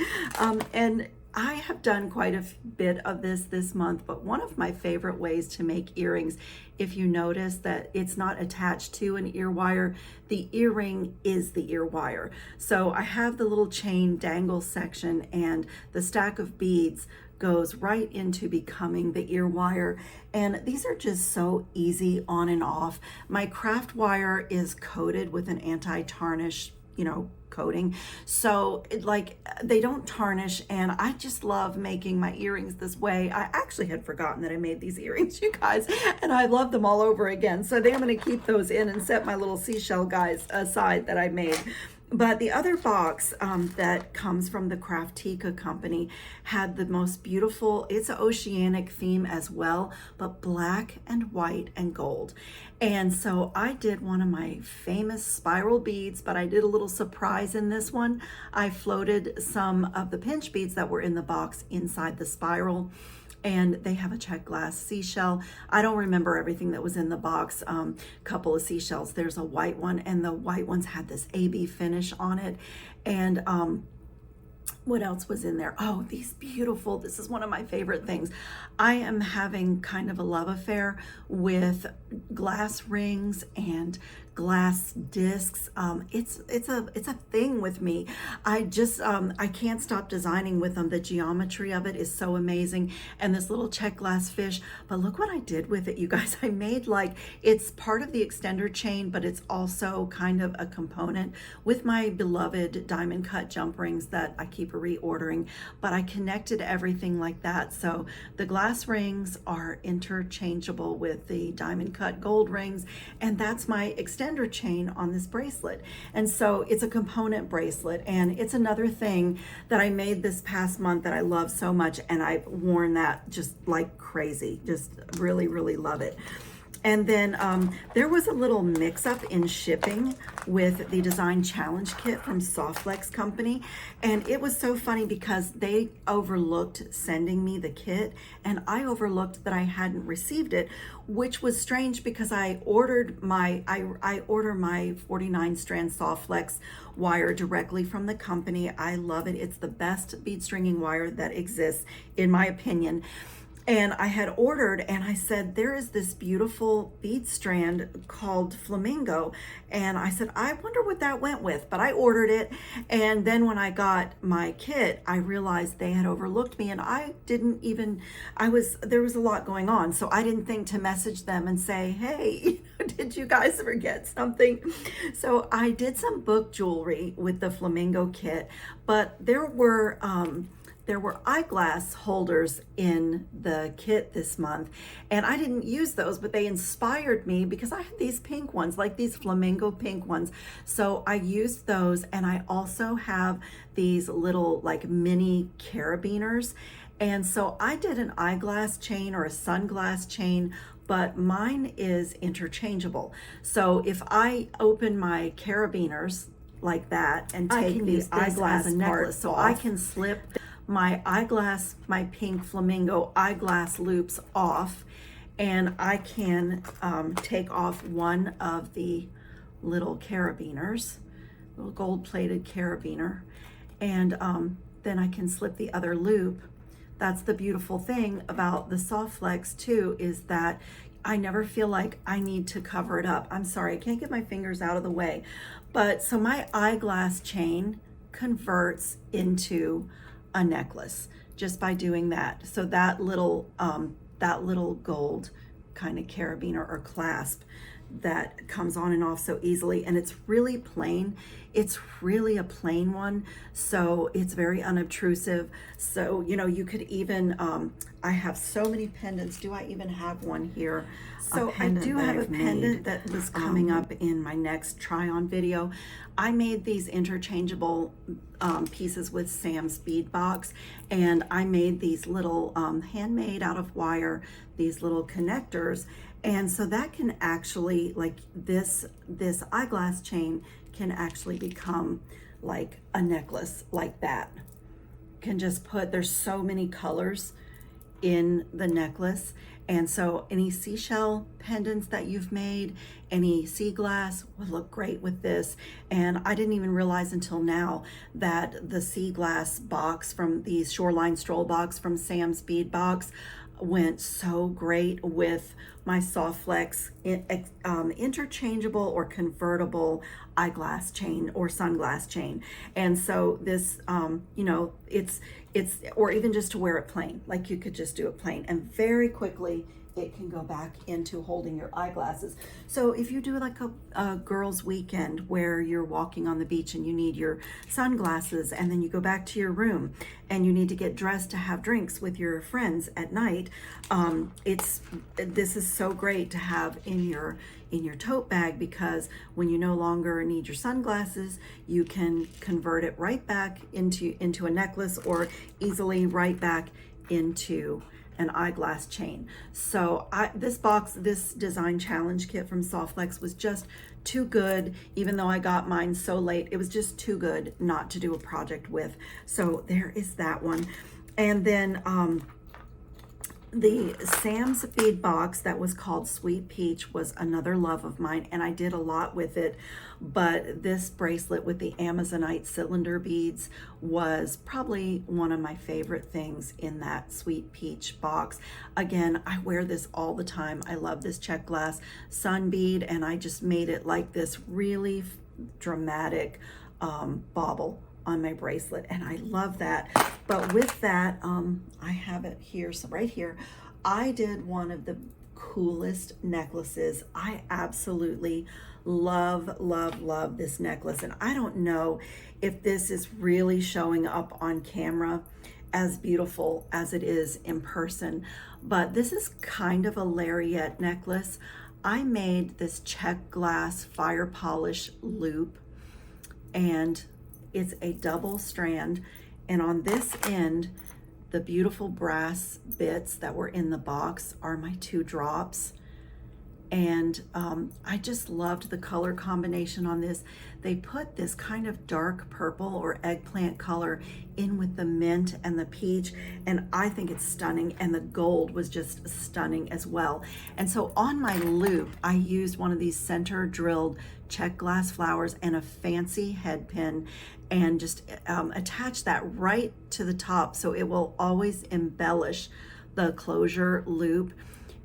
And I have done quite a bit of this month, but one of my favorite ways to make earrings, if you notice that it's not attached to an ear wire, the earring is the ear wire. So I have the little chain dangle section, and the stack of beads goes right into becoming the ear wire. And these are just so easy on and off. My craft wire is coated with an anti-tarnish, you know, coating, so they don't tarnish, and I just love making my earrings this way. I actually had forgotten that I made these earrings, you guys, and I love them all over again. So I'm going to keep those in and set my little seashell guys aside that I made. But the other box that comes from the Craftica company had the most beautiful, it's an oceanic theme as well, but black and white and gold. And so I did one of my famous spiral beads, but I did a little surprise in this one. I floated some of the pinch beads that were in the box inside the spiral, and they have a check glass seashell. I don't remember everything that was in the box. Couple of seashells. There's a white one, and the white ones had this AB finish on it. And what else was in there? Oh, these beautiful, this is one of my favorite things. I am having kind of a love affair with glass rings and glass discs. It's a thing with me. I can't stop designing with them. The geometry of it is so amazing, and this little check glass fish. But look what I did with it, you guys. I made it's part of the extender chain, but it's also kind of a component with my beloved diamond cut jump rings that I keep reordering. But I connected everything like that, so the glass rings are interchangeable with the diamond cut gold rings, and that's my extender chain on this bracelet. And so it's a component bracelet, and it's another thing that I made this past month that I love so much, and I've worn that just like crazy. Just really, really love it. And then there was a little mix-up in shipping with the Design Challenge Kit from Softlex Company. And it was so funny because they overlooked sending me the kit, and I overlooked that I hadn't received it, which was strange because I ordered I order my 49 strand Softlex wire directly from the company. I love it. It's the best bead stringing wire that exists, in my opinion. And I had ordered, and I said, there is this beautiful bead strand called Flamingo. And I said, I wonder what that went with, but I ordered it. And then when I got my kit, I realized they had overlooked me, and I didn't even, there was a lot going on. So I didn't think to message them and say, hey, did you guys forget something? So I did some book jewelry with the Flamingo kit, but there were eyeglass holders in the kit this month, and I didn't use those, but they inspired me because I had these pink ones, like these flamingo pink ones. So I used those, and I also have these little like mini carabiners. And so I did an eyeglass chain or a sunglass chain, but mine is interchangeable. So if I open my carabiners like that and take the eyeglass as a necklace, so I can slip my pink flamingo eyeglass loops off, and I can take off one of the little carabiners, little gold-plated carabiner, and then I can slip the other loop. That's the beautiful thing about the Softlex too, is that I never feel like I need to cover it up. I'm sorry, I can't get my fingers out of the way. But so my eyeglass chain converts into a necklace just by doing that. So that little gold kind of carabiner or clasp that comes on and off so easily, and it's really plain. It's really a plain one, so it's very unobtrusive. So you know, you could even I have so many pendants. Do I even have one here? So I do have a pendant that was coming up in my next try on video. I made these interchangeable pieces with Sam's bead box, and I made these little handmade out of wire, these little connectors. And so that can actually, like this eyeglass chain can actually become like a necklace like that. Can just put, there's so many colors in the necklace. And so any seashell pendants that you've made, any sea glass would look great with this. And I didn't even realize until now that the sea glass box from the Shoreline Stroll box from Sam's Bead box went so great with my Soft Flex interchangeable or convertible eyeglass chain or sunglass chain. And so this, you know, it's, or even just to wear it plain, like you could just do it plain, and very quickly it can go back into holding your eyeglasses. So if you do like a girls' weekend where you're walking on the beach and you need your sunglasses, and then you go back to your room and you need to get dressed to have drinks with your friends at night, this is so great to have in your tote bag, because when you no longer need your sunglasses, you can convert it right back into a necklace, or easily right back into an eyeglass chain. So this design challenge kit from Soft Flex was just too good. Even though I got mine so late, it was just too good not to do a project with. So there is that one. And then the Sam's bead box that was called Sweet Peach was another love of mine, and I did a lot with it. But this bracelet with the Amazonite cylinder beads was probably one of my favorite things in that Sweet Peach box. Again, I wear this all the time. I love this check glass sun bead, and I just made it like this really dramatic bauble on my bracelet, and I love that. But with that, I have it here, so right here, I did one of the coolest necklaces. I absolutely love this necklace, and I don't know if this is really showing up on camera as beautiful as it is in person, but this is kind of a lariat necklace. I made this check glass fire polish loop, and it's a double strand, and on this end, the beautiful brass bits that were in the box are my 2 drops. And I just loved the color combination on this. They put this kind of dark purple or eggplant color in with the mint and the peach, and I think it's stunning, and the gold was just stunning as well. And so on my loop, I used one of these center drilled check glass flowers and a fancy head pin, and just attach that right to the top, so it will always embellish the closure loop.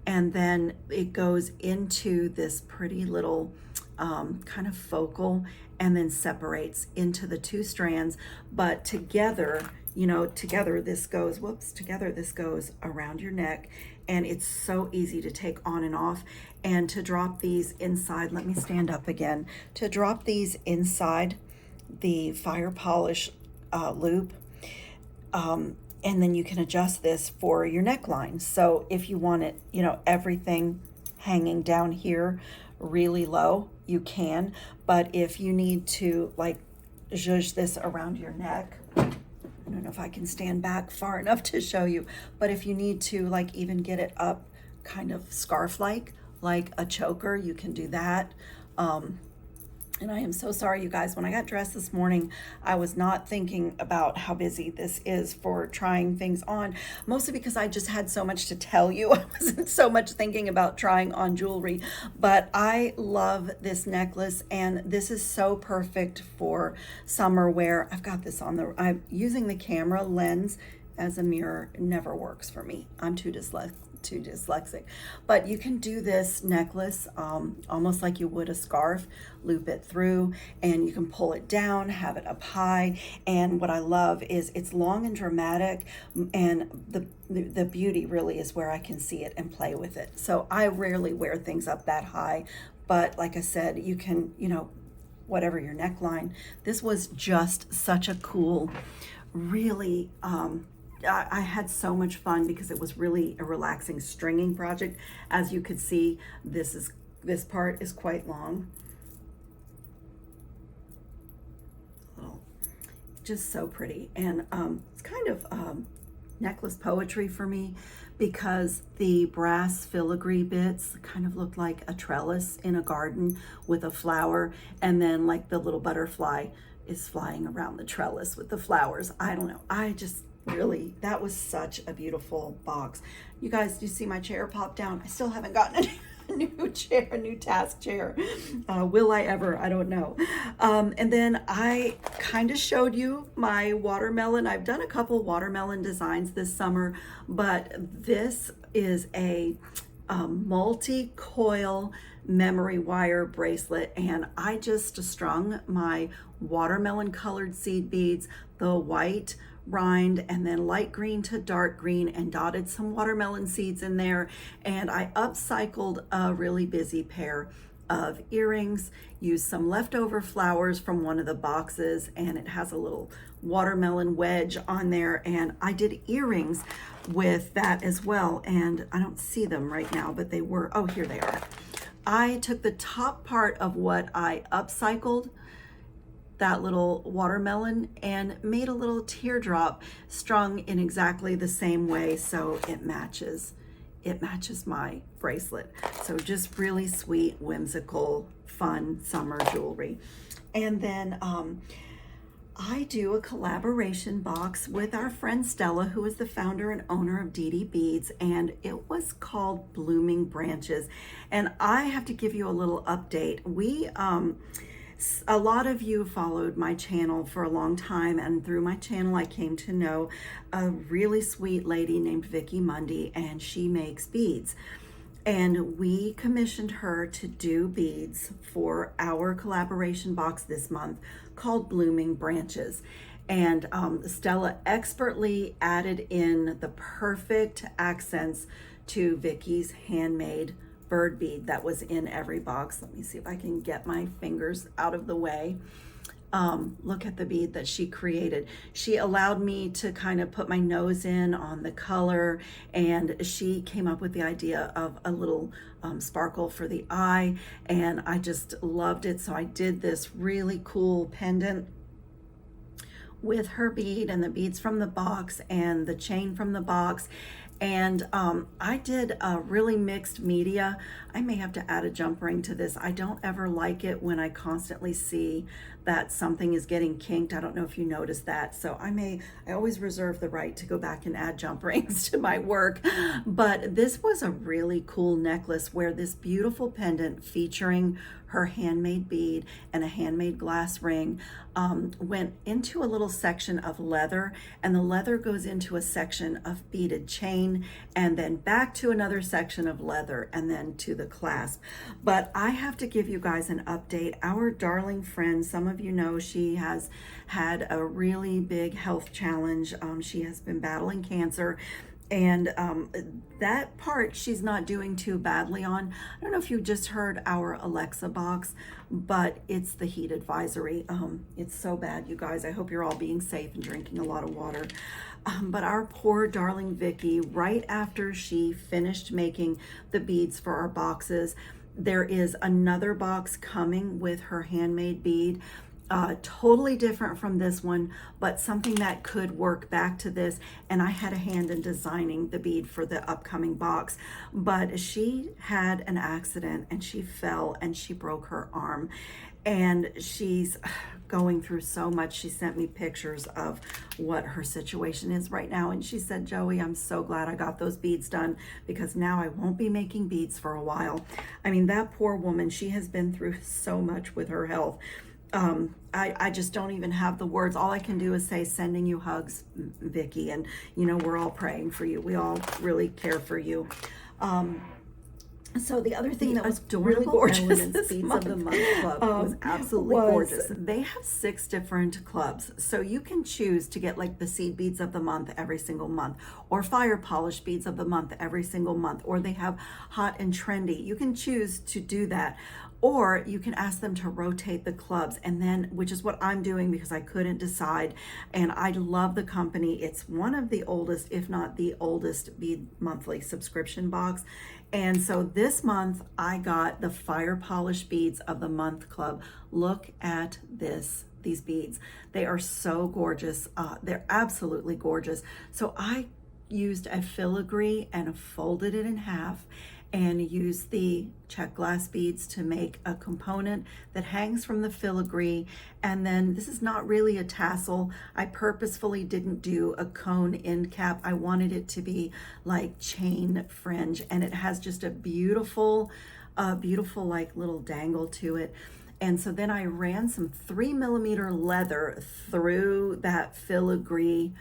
And then it goes into this pretty little kind of focal, and then separates into the 2 strands. But together, you know, together this goes around your neck, and it's so easy to take on and off. And to drop these inside, let me stand up again, to drop these inside the fire polish loop, and then you can adjust this for your neckline. So if you want it, you know, everything hanging down here really low, you can. But if you need to like zhuzh this around your neck, I don't know if I can stand back far enough to show you, but if you need to like even get it up kind of scarf-like, like a choker, you can do that. And I am so sorry, you guys, when I got dressed this morning, I was not thinking about how busy this is for trying things on, mostly because I just had so much to tell you. I wasn't so much thinking about trying on jewelry, but I love this necklace, and this is so perfect for summer wear. I've got this on I'm using the camera lens as a mirror. It never works for me. I'm too dyslexic, but you can do this necklace almost like you would a scarf, loop it through, and you can pull it down, have it up high. And what I love is it's long and dramatic, and the beauty really is where I can see it and play with it. So I rarely wear things up that high, but like I said, you can, you know, whatever your neckline. This was just such a cool, really I had so much fun because it was really a relaxing stringing project. As you could see, this part is quite long. Just so pretty, and it's kind of necklace poetry for me because the brass filigree bits kind of look like a trellis in a garden with a flower, and then like the little butterfly is flying around the trellis with the flowers. I don't know, I just really, that was such a beautiful box. You guys, do you see my chair pop down? I still haven't gotten a new chair, a new task chair. Will I ever? I don't know. And then I kind of showed you my watermelon. I've done a couple watermelon designs this summer, but this is a multi-coil memory wire bracelet, and I just strung my watermelon colored seed beads, the white rind and then light green to dark green, and dotted some watermelon seeds in there. And I upcycled a really busy pair of earrings, used some leftover flowers from one of the boxes, and it has a little watermelon wedge on there, and I did earrings with that as well. And I don't see them right now, but they were, oh, here they are. I took the top part of what I upcycled, that little watermelon, and made a little teardrop strung in exactly the same way, so it matches my bracelet. So just really sweet, whimsical, fun summer jewelry. And then I do a collaboration box with our friend Stella, who is the founder and owner of DD Beads, and it was called Blooming Branches. And I have to give you a little update. A lot of you followed my channel for a long time, and through my channel I came to know a really sweet lady named Vicky Mundy, and she makes beads. And we commissioned her to do beads for our collaboration box this month called Blooming Branches. And Stella expertly added in the perfect accents to Vicky's handmade bird bead that was in every box. Let me see if I can get my fingers out of the way. Look at the bead that she created. She allowed me to kind of put my nose in on the color, and she came up with the idea of a little sparkle for the eye, and I just loved it. So I did this really cool pendant with her bead and the beads from the box and the chain from the box. And I did a really mixed media. I may have to add a jump ring to this. I don't ever like it when I constantly see that something is getting kinked. I don't know if you noticed that. So I always reserve the right to go back and add jump rings to my work. But this was a really cool necklace where this beautiful pendant featuring her handmade bead and a handmade glass ring went into a little section of leather, and the leather goes into a section of beaded chain, and then back to another section of leather, and then to the clasp. But I have to give you guys an update. Our darling friend, some of you know, she has had a really big health challenge. She has been battling cancer, and that part she's not doing too badly on. I don't know if you just heard our Alexa box, but it's the heat advisory. It's so bad, you guys. I hope you're all being safe and drinking a lot of water. But our poor darling Vicky, right after she finished making the beads for our boxes, there is another box coming with her handmade bead. Totally different from this one, but something that could work back to this. And I had a hand in designing the bead for the upcoming box, but she had an accident and she fell and she broke her arm, and she's going through so much. She sent me pictures of what her situation is right now, and she said, Joey, I'm so glad I got those beads done, because now I won't be making beads for a while. I mean, that poor woman, she has been through so much with her health. I just don't even have the words. All I can do is say, sending you hugs, Vicky, and you know, we're all praying for you. We all really care for you. So the other thing that was really gorgeous, Beads of the Month Club was absolutely gorgeous. They have 6 different clubs, so you can choose to get like the Seed Beads of the Month every single month, or Fire Polish Beads of the Month every single month, or they have Hot and Trendy. You can choose to do that. or you can ask them to rotate the clubs, and then, which is what I'm doing because I couldn't decide. And I love the company. It's one of the oldest, if not the oldest, Bead monthly subscription box. And so this month I got the Fire Polish Beads of the Month Club. Look at these beads. They are so gorgeous. They're absolutely gorgeous. So I used a filigree and folded it in half and used the check glass beads to make a component that hangs from the filigree. And then this is not really a tassel. I purposefully didn't do a cone end cap. I wanted it to be like chain fringe, and it has just a beautiful like little dangle to it. And so then I ran some 3mm leather through that filigree,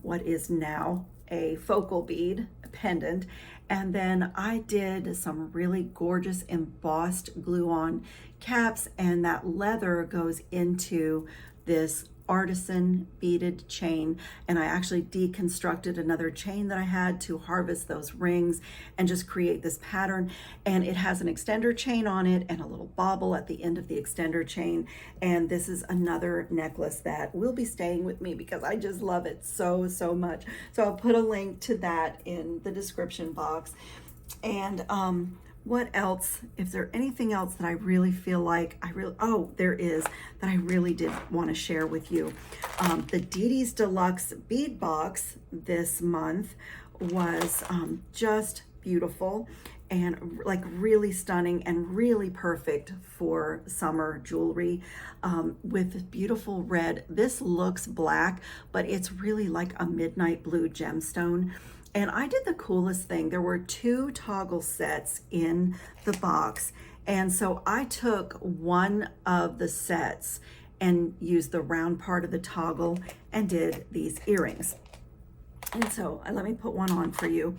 what is now a focal bead pendant. And then I did some really gorgeous embossed glue-on caps, and that leather goes into this artisan beaded chain. And I actually deconstructed another chain that I had to harvest those rings and just create this pattern. And it has an extender chain on it and a little bauble at the end of the extender chain. And this is another necklace that will be staying with me because I just love it so much. So I'll put a link to that in the description box. And what else? If there anything else that I really feel like there is, that I really did want to share with you. The Deedee's Deluxe Bead Box this month was just beautiful and like really stunning and really perfect for summer jewelry, with beautiful red. This looks black, but it's really like a midnight blue gemstone. And I did the coolest thing. There were 2 toggle sets in the box. And so I took one of the sets and used the round part of the toggle and did these earrings. And so let me put one on for you.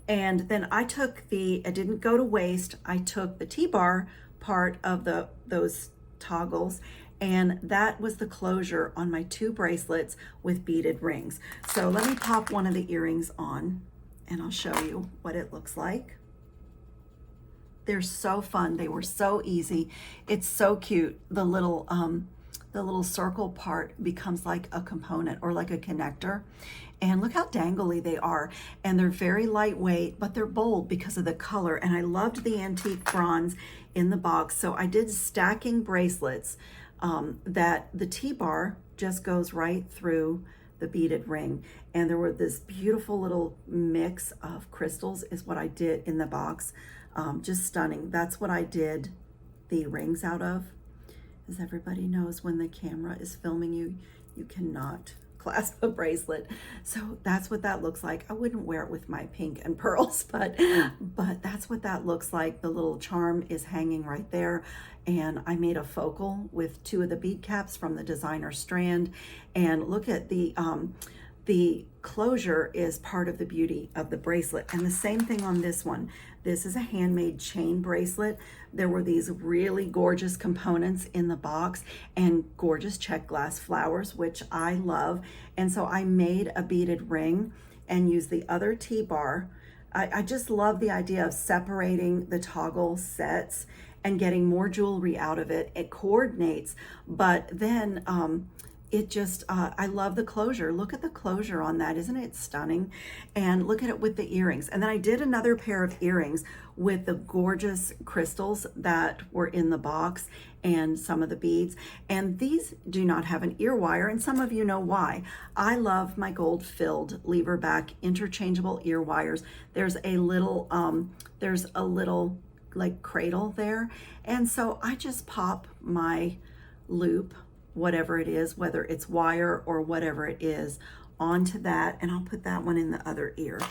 And then I took I didn't go to waist. I took the T-bar part of those toggles, and that was the closure on my 2 bracelets with beaded rings. So let me pop one of the earrings on and I'll show you what it looks like. They're so fun. They were so easy. It's so cute. The little circle part becomes like a component or like a connector. And look how dangly they are. And they're very lightweight, but they're bold because of the color. And I loved the antique bronze in the box. So I did stacking bracelets that the T-bar just goes right through the beaded ring. And there were this beautiful little mix of crystals is what I did in the box. Just stunning. That's what I did the rings out of. As everybody knows, when the camera is filming you, you cannot clasp a bracelet. So that's what that looks like. I wouldn't wear it with my pink and pearls, but that's what that looks like. The little charm is hanging right there. And I made a focal with 2 of the bead caps from the designer strand. And look at the closure is part of the beauty of the bracelet. And the same thing on this one. This is a handmade chain bracelet. There were these really gorgeous components in the box and gorgeous check glass flowers, which I love. And so I made a beaded ring and used the other T-bar. I just love the idea of separating the toggle sets and getting more jewelry out of it. It coordinates, but then it just, I love the closure. Look at the closure on that. Isn't it stunning? And look at it with the earrings. And then I did another pair of earrings with the gorgeous crystals that were in the box and some of the beads. And these do not have an ear wire, and some of you know why. I love my gold filled lever back interchangeable ear wires. There's a little like cradle there. And so I just pop my loop, whatever it is, whether it's wire or whatever it is, onto that, and I'll put that one in the other ear.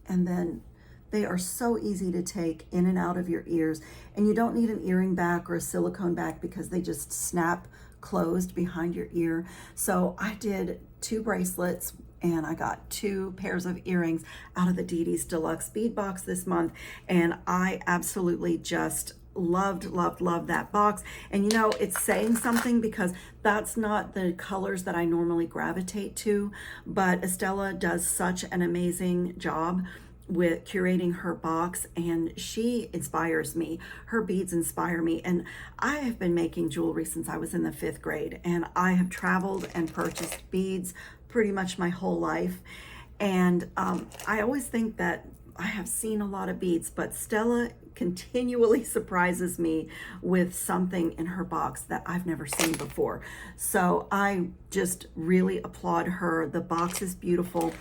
And then they are so easy to take in and out of your ears, and you don't need an earring back or a silicone back because they just snap closed behind your ear. So I did 2 bracelets and I got 2 pairs of earrings out of the Deedee's Deluxe Bead Box this month, and I absolutely just loved that box. And you know, it's saying something because that's not the colors that I normally gravitate to, but Estella does such an amazing job with curating her box, and she inspires me. Her beads inspire me, and I have been making jewelry since I was in the 5th grade, and I have traveled and purchased beads pretty much my whole life. And I always think that I have seen a lot of beads, but Stella continually surprises me with something in her box that I've never seen before. So I just really applaud her. The box is beautiful.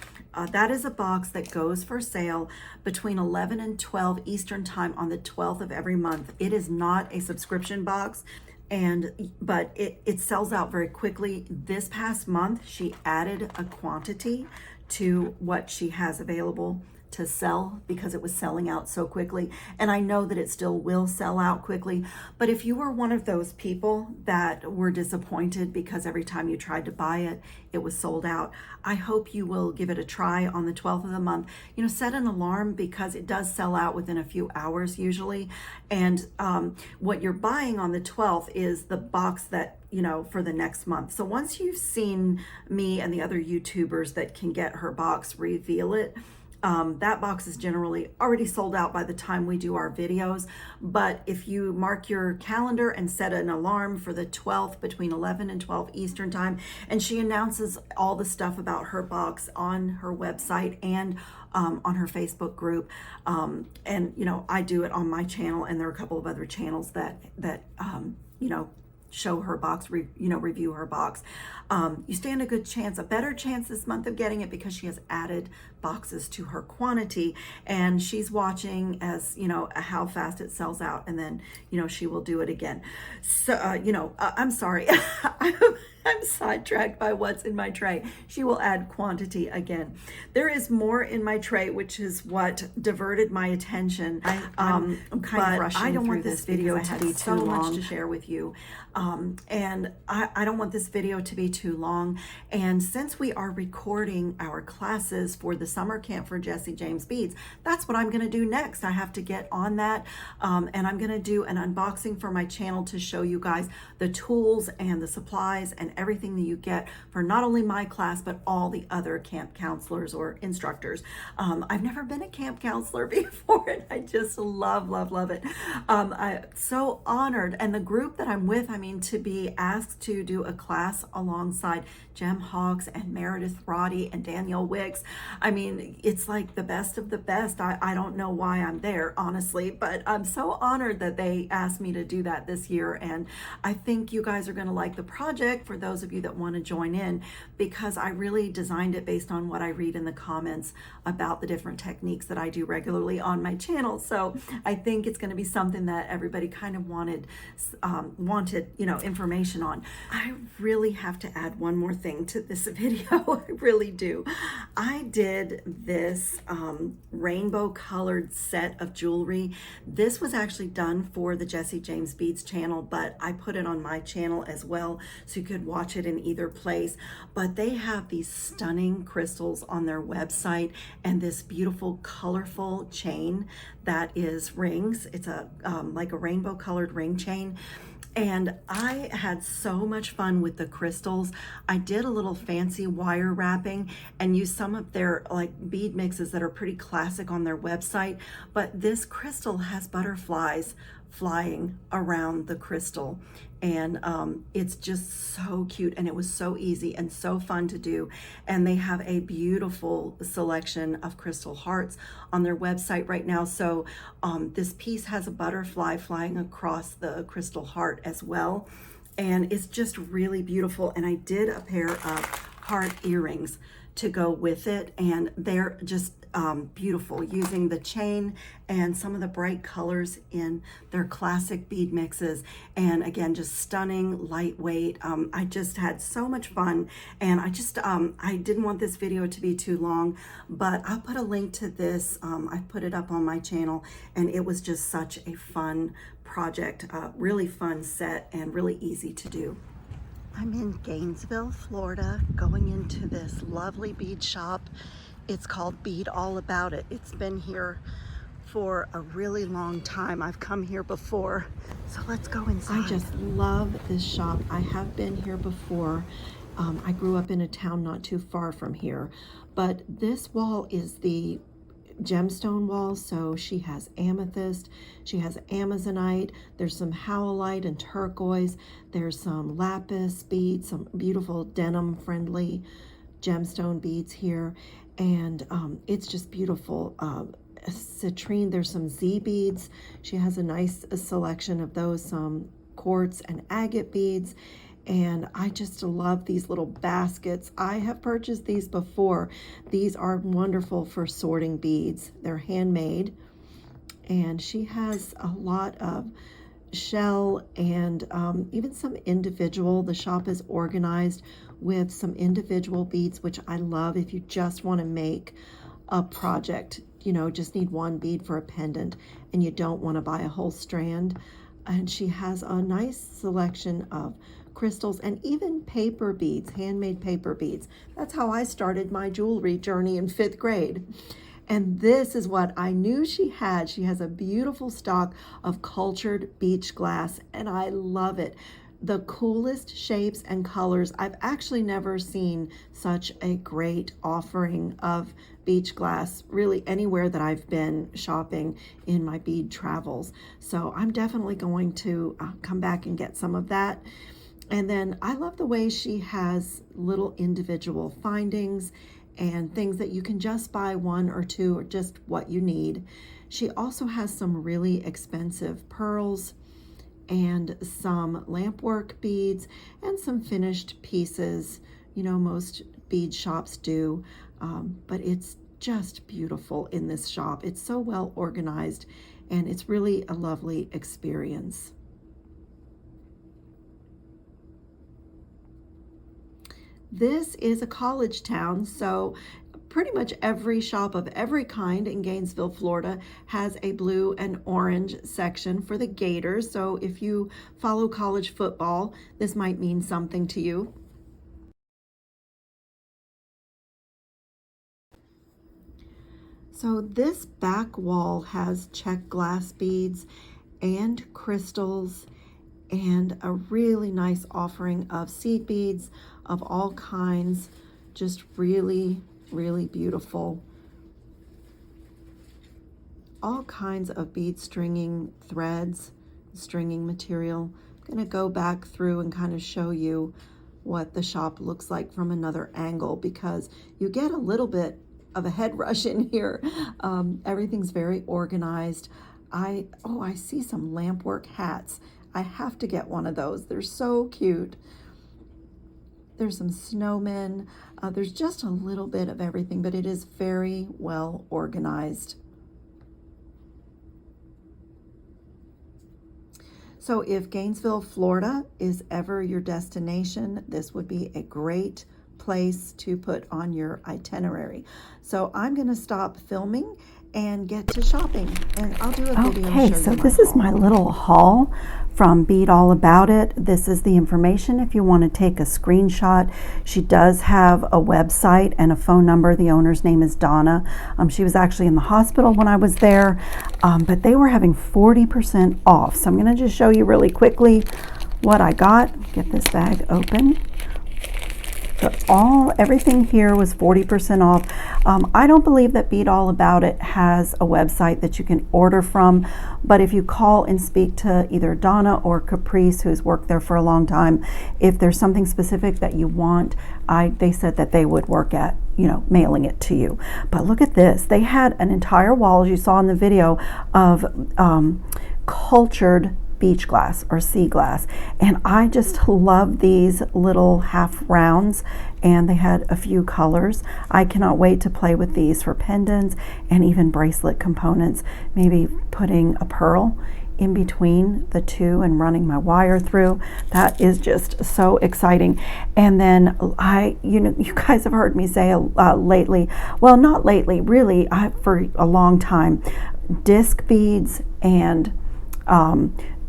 That is a box that goes for sale between 11 and 12 Eastern time on the 12th of every month. It is not a subscription box, but it sells out very quickly. This past month, she added a quantity to what she has available to sell because it was selling out so quickly. And I know that it still will sell out quickly. But if you were one of those people that were disappointed because every time you tried to buy it, it was sold out, I hope you will give it a try on the 12th of the month. You know, set an alarm because it does sell out within a few hours usually. And what you're buying on the 12th is the box that, you know, for the next month. So once you've seen me and the other YouTubers that can get her box reveal it, that box is generally already sold out by the time we do our videos. But if you mark your calendar and set an alarm for the 12th between 11 and 12 Eastern time, and she announces all the stuff about her box on her website and on her Facebook group. And, you know, I do it on my channel, and there are a couple of other channels that you know, show her box, review her box. You stand a good chance, a better chance this month of getting it because she has added boxes to her quantity, and she's watching as, you know, how fast it sells out, and then, you know, she will do it again. So, you know, I'm sorry. I'm sidetracked by what's in my tray. She will add quantity again. There is more in my tray, which is what diverted my attention. I'm kind of rushing. I don't want this video to be too long. Much to share with you, and I don't want this video to be too long. And since we are recording our classes for the summer camp for Jessie James Beads, that's what I'm going to do next. I have to get on that, and I'm going to do an unboxing for my channel to show you guys the tools and the supplies and everything that you get for not only my class, but all the other camp counselors or instructors. I've never been a camp counselor before, and I just love it. I'm so honored. And the group that I'm with, I mean, to be asked to do a class alongside Jem Hawks and Meredith Roddy and Danielle Wicks, I mean, it's like the best of the best. I don't know why I'm there, honestly, but I'm so honored that they asked me to do that this year. And I think you guys are going to like the project, for those of you that want to join in, because I really designed it based on what I read in the comments about the different techniques that I do regularly on my channel. So I think it's going to be something that everybody kind of wanted, you know, information on. I really have to add one more thing to this video. I really do. I did this rainbow colored set of jewelry. This was actually done for the Jessie James Beads channel, but I put it on my channel as well, so you could watch it in either place. But they have these stunning crystals on their website and this beautiful colorful chain that is rings. It's a like a rainbow colored ring chain. And I had so much fun with the crystals. I did a little fancy wire wrapping and used some of their like bead mixes that are pretty classic on their website. But this crystal has butterflies flying around the crystal, and it's just so cute, and it was so easy and so fun to do. And they have a beautiful selection of crystal hearts on their website right now. So this piece has a butterfly flying across the crystal heart as well, and it's just really beautiful. And I did a pair of heart earrings to go with it, and they're just beautiful, using the chain and some of the bright colors in their classic bead mixes. And again, just stunning, lightweight. I just had so much fun, and I just I didn't want this video to be too long, but I'll put a link to this. I put it up on my channel, and it was just such a fun project, really fun set, and really easy to do. I'm in Gainesville, Florida, going into this lovely bead shop. It's called Bead All About It. It's been here for a really long time. I've come here before, so let's go inside. I just love this shop. I have been here before. I grew up in a town not too far from here, but this wall is the gemstone walls. So she has amethyst, she has amazonite, there's some howlite and turquoise, there's some lapis beads, some beautiful denim friendly gemstone beads here, and it's just beautiful. Citrine, there's some Z beads. She has a nice selection of those, some quartz and agate beads. And I just love these little baskets. I have purchased these before. These are wonderful for sorting beads. They're handmade. And she has a lot of shell and even some individual. The shop is organized with some individual beads, which I love if you just want to make a project. You know, just need one bead for a pendant and you don't want to buy a whole strand. And she has a nice selection of crystals and even paper beads, handmade paper beads. That's how I started my jewelry journey in 5th grade. And this is what I knew she had. She has a beautiful stock of cultured beach glass, and I love it. The coolest shapes and colors. I've actually never seen such a great offering of beach glass really anywhere that I've been shopping in my bead travels. So I'm definitely going to come back and get some of that. And then I love the way she has little individual findings and things that you can just buy one or two or just what you need. She also has some really expensive pearls and some lampwork beads and some finished pieces. You know, most bead shops do, but it's just beautiful in this shop. It's so well organized and it's really a lovely experience. This is a college town, so pretty much every shop of every kind in Gainesville, Florida has a blue and orange section for the Gators. So if you follow college football, this might mean something to you. So this back wall has check glass beads and crystals and a really nice offering of seed beads of all kinds. Just really, really beautiful. All kinds of bead stringing threads, stringing material. I'm going to go back through and kind of show you what the shop looks like from another angle because you get a little bit of a head rush in here. Everything's very organized. I see some lampwork hats. I have to get one of those. They're so cute. There's some snowmen. There's just a little bit of everything, but it is very well organized. So if Gainesville, Florida is ever your destination, this would be a great place to put on your itinerary. So I'm going to stop filming and get to shopping, and I'll do a video. Okay, so this is my little haul from Bead All About It. This is the information if you want to take a screenshot. She does have a website and a phone number. The owner's name is Donna. She was actually in the hospital when I was there, but they were having 40% off. So I'm going to just show you really quickly what I got. Get this bag open. So everything here was 40% off. I don't believe that Bead All About It has a website that you can order from, but if you call and speak to either Donna or Caprice, who's worked there for a long time, if there's something specific that you want, they said that they would work at, mailing it to you. But look at this. They had an entire wall, as you saw in the video, of cultured beach glass or sea glass, and I just love these little half rounds, and they had a few colors. I cannot wait to play with these for pendants and even bracelet components, maybe putting a pearl in between the two and running my wire through. That is just so exciting. And then you guys have heard me say lately, well, not lately, really, for a long time, disc beads and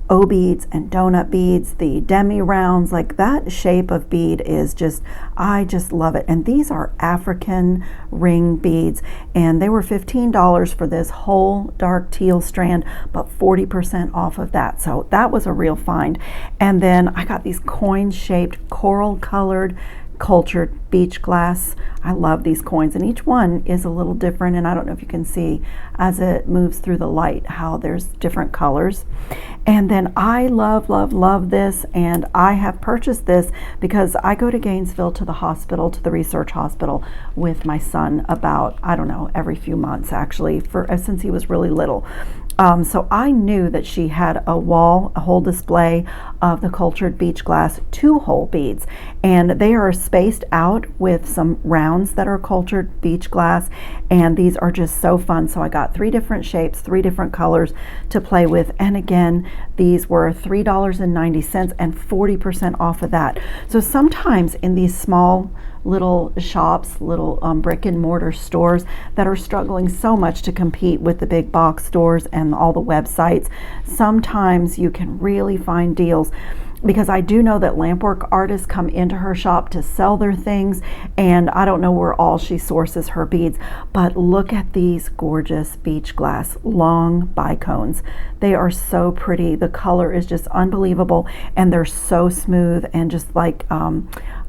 O beads and donut beads, the demi rounds, like that shape of bead is just, I just love it. And these are African ring beads, and they were $15 for this whole dark teal strand, but 40% off of that. So that was a real find. And then I got these coin shaped coral colored cultured beach glass. I love these coins, and each one is a little different, and I don't know if you can see as it moves through the light how there's different colors. And then I love this, and I have purchased this because I go to Gainesville to the hospital, to the research hospital with my son about, I don't know, every few months actually, since he was really little. So I knew that she had a whole display of the cultured beach glass 2-hole beads, and they are spaced out with some rounds that are cultured beach glass, and these are just so fun. So I got 3 different shapes, 3 different colors to play with, and again, these were $3.90 and 40% off of that. So sometimes in these small little shops, little brick and mortar stores that are struggling so much to compete with the big box stores and all the websites, sometimes you can really find deals, because I do know that lampwork artists come into her shop to sell their things, and I don't know where all she sources her beads, but look at these gorgeous beach glass long bicones. They are so pretty. The color is just unbelievable, and they're so smooth and just like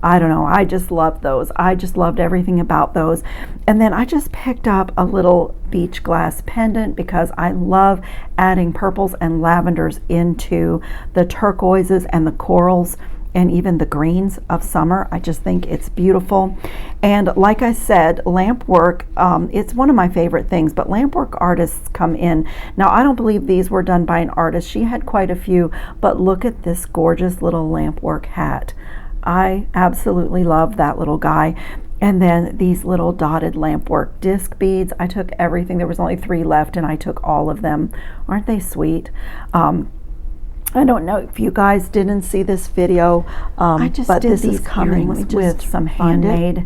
I don't know, I just love those. I just loved everything about those. And then I just picked up a little beach glass pendant because I love adding purples and lavenders into the turquoises and the corals and even the greens of summer. I just think it's beautiful. And like I said, lamp work, it's one of my favorite things, but lamp work artists come in. Now, I don't believe these were done by an artist. She had quite a few, but look at this gorgeous little lamp work hat. I absolutely love that little guy. And then these little dotted lampwork disc beads. I took everything. There was only 3 left, and I took all of them. Aren't they sweet? I don't know if you guys didn't see this video, but this is coming with some handmade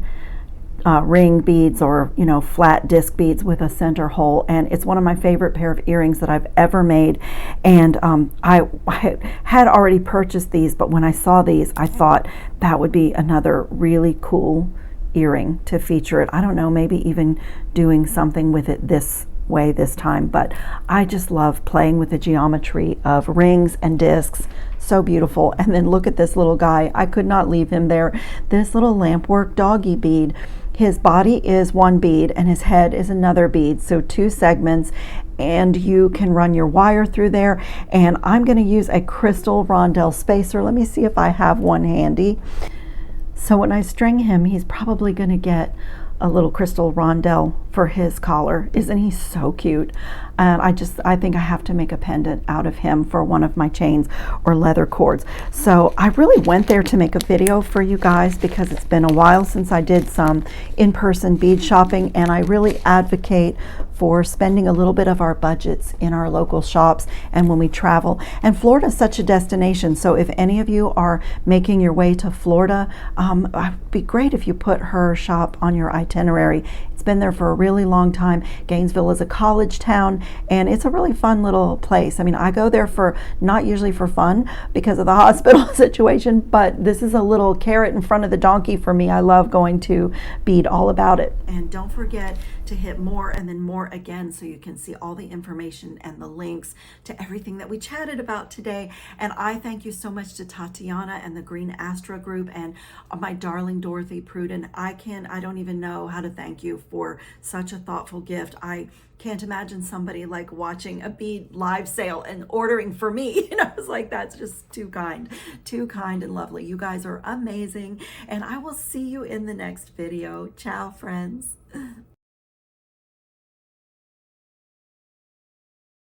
ring beads, or flat disc beads with a center hole, and it's one of my favorite pair of earrings that I've ever made. And I had already purchased these, but when I saw these, I thought that would be another really cool earring to feature it. I don't know, maybe even doing something with it this way this time, but I just love playing with the geometry of rings and discs. So beautiful. And then look at this little guy. I could not leave him there. This little lampwork doggy bead. His body is 1 bead and his head is another bead, so 2 segments, and you can run your wire through there. And I'm going to use a crystal rondelle spacer. Let me see if I have one handy. So when I string him, he's probably going to get a little crystal rondelle for his collar. Isn't he so cute? And I think I have to make a pendant out of him for one of my chains or leather cords. So I really went there to make a video for you guys because it's been a while since I did some in-person bead shopping, and I really advocate for spending a little bit of our budgets in our local shops and when we travel. And Florida is such a destination, so if any of you are making your way to Florida, it'd be great if you put her shop on your itinerary. It's been there for a really long time. Gainesville is a college town, and it's a really fun little place. I mean, I go there for not usually for fun because of the hospital situation, but this is a little carrot in front of the donkey for me. I love going to Bead, all about it. And don't forget to hit more and then more again so you can see all the information and the links to everything that we chatted about today. And I thank you so much to Tatiana and the Green Astra group and my darling Dorothy Pruden. I don't even know how to thank you for such a thoughtful gift. I can't imagine somebody like watching a bead live sale and ordering for me. I was like, that's just too kind and lovely. You guys are amazing, and I will see you in the next video. Ciao, friends.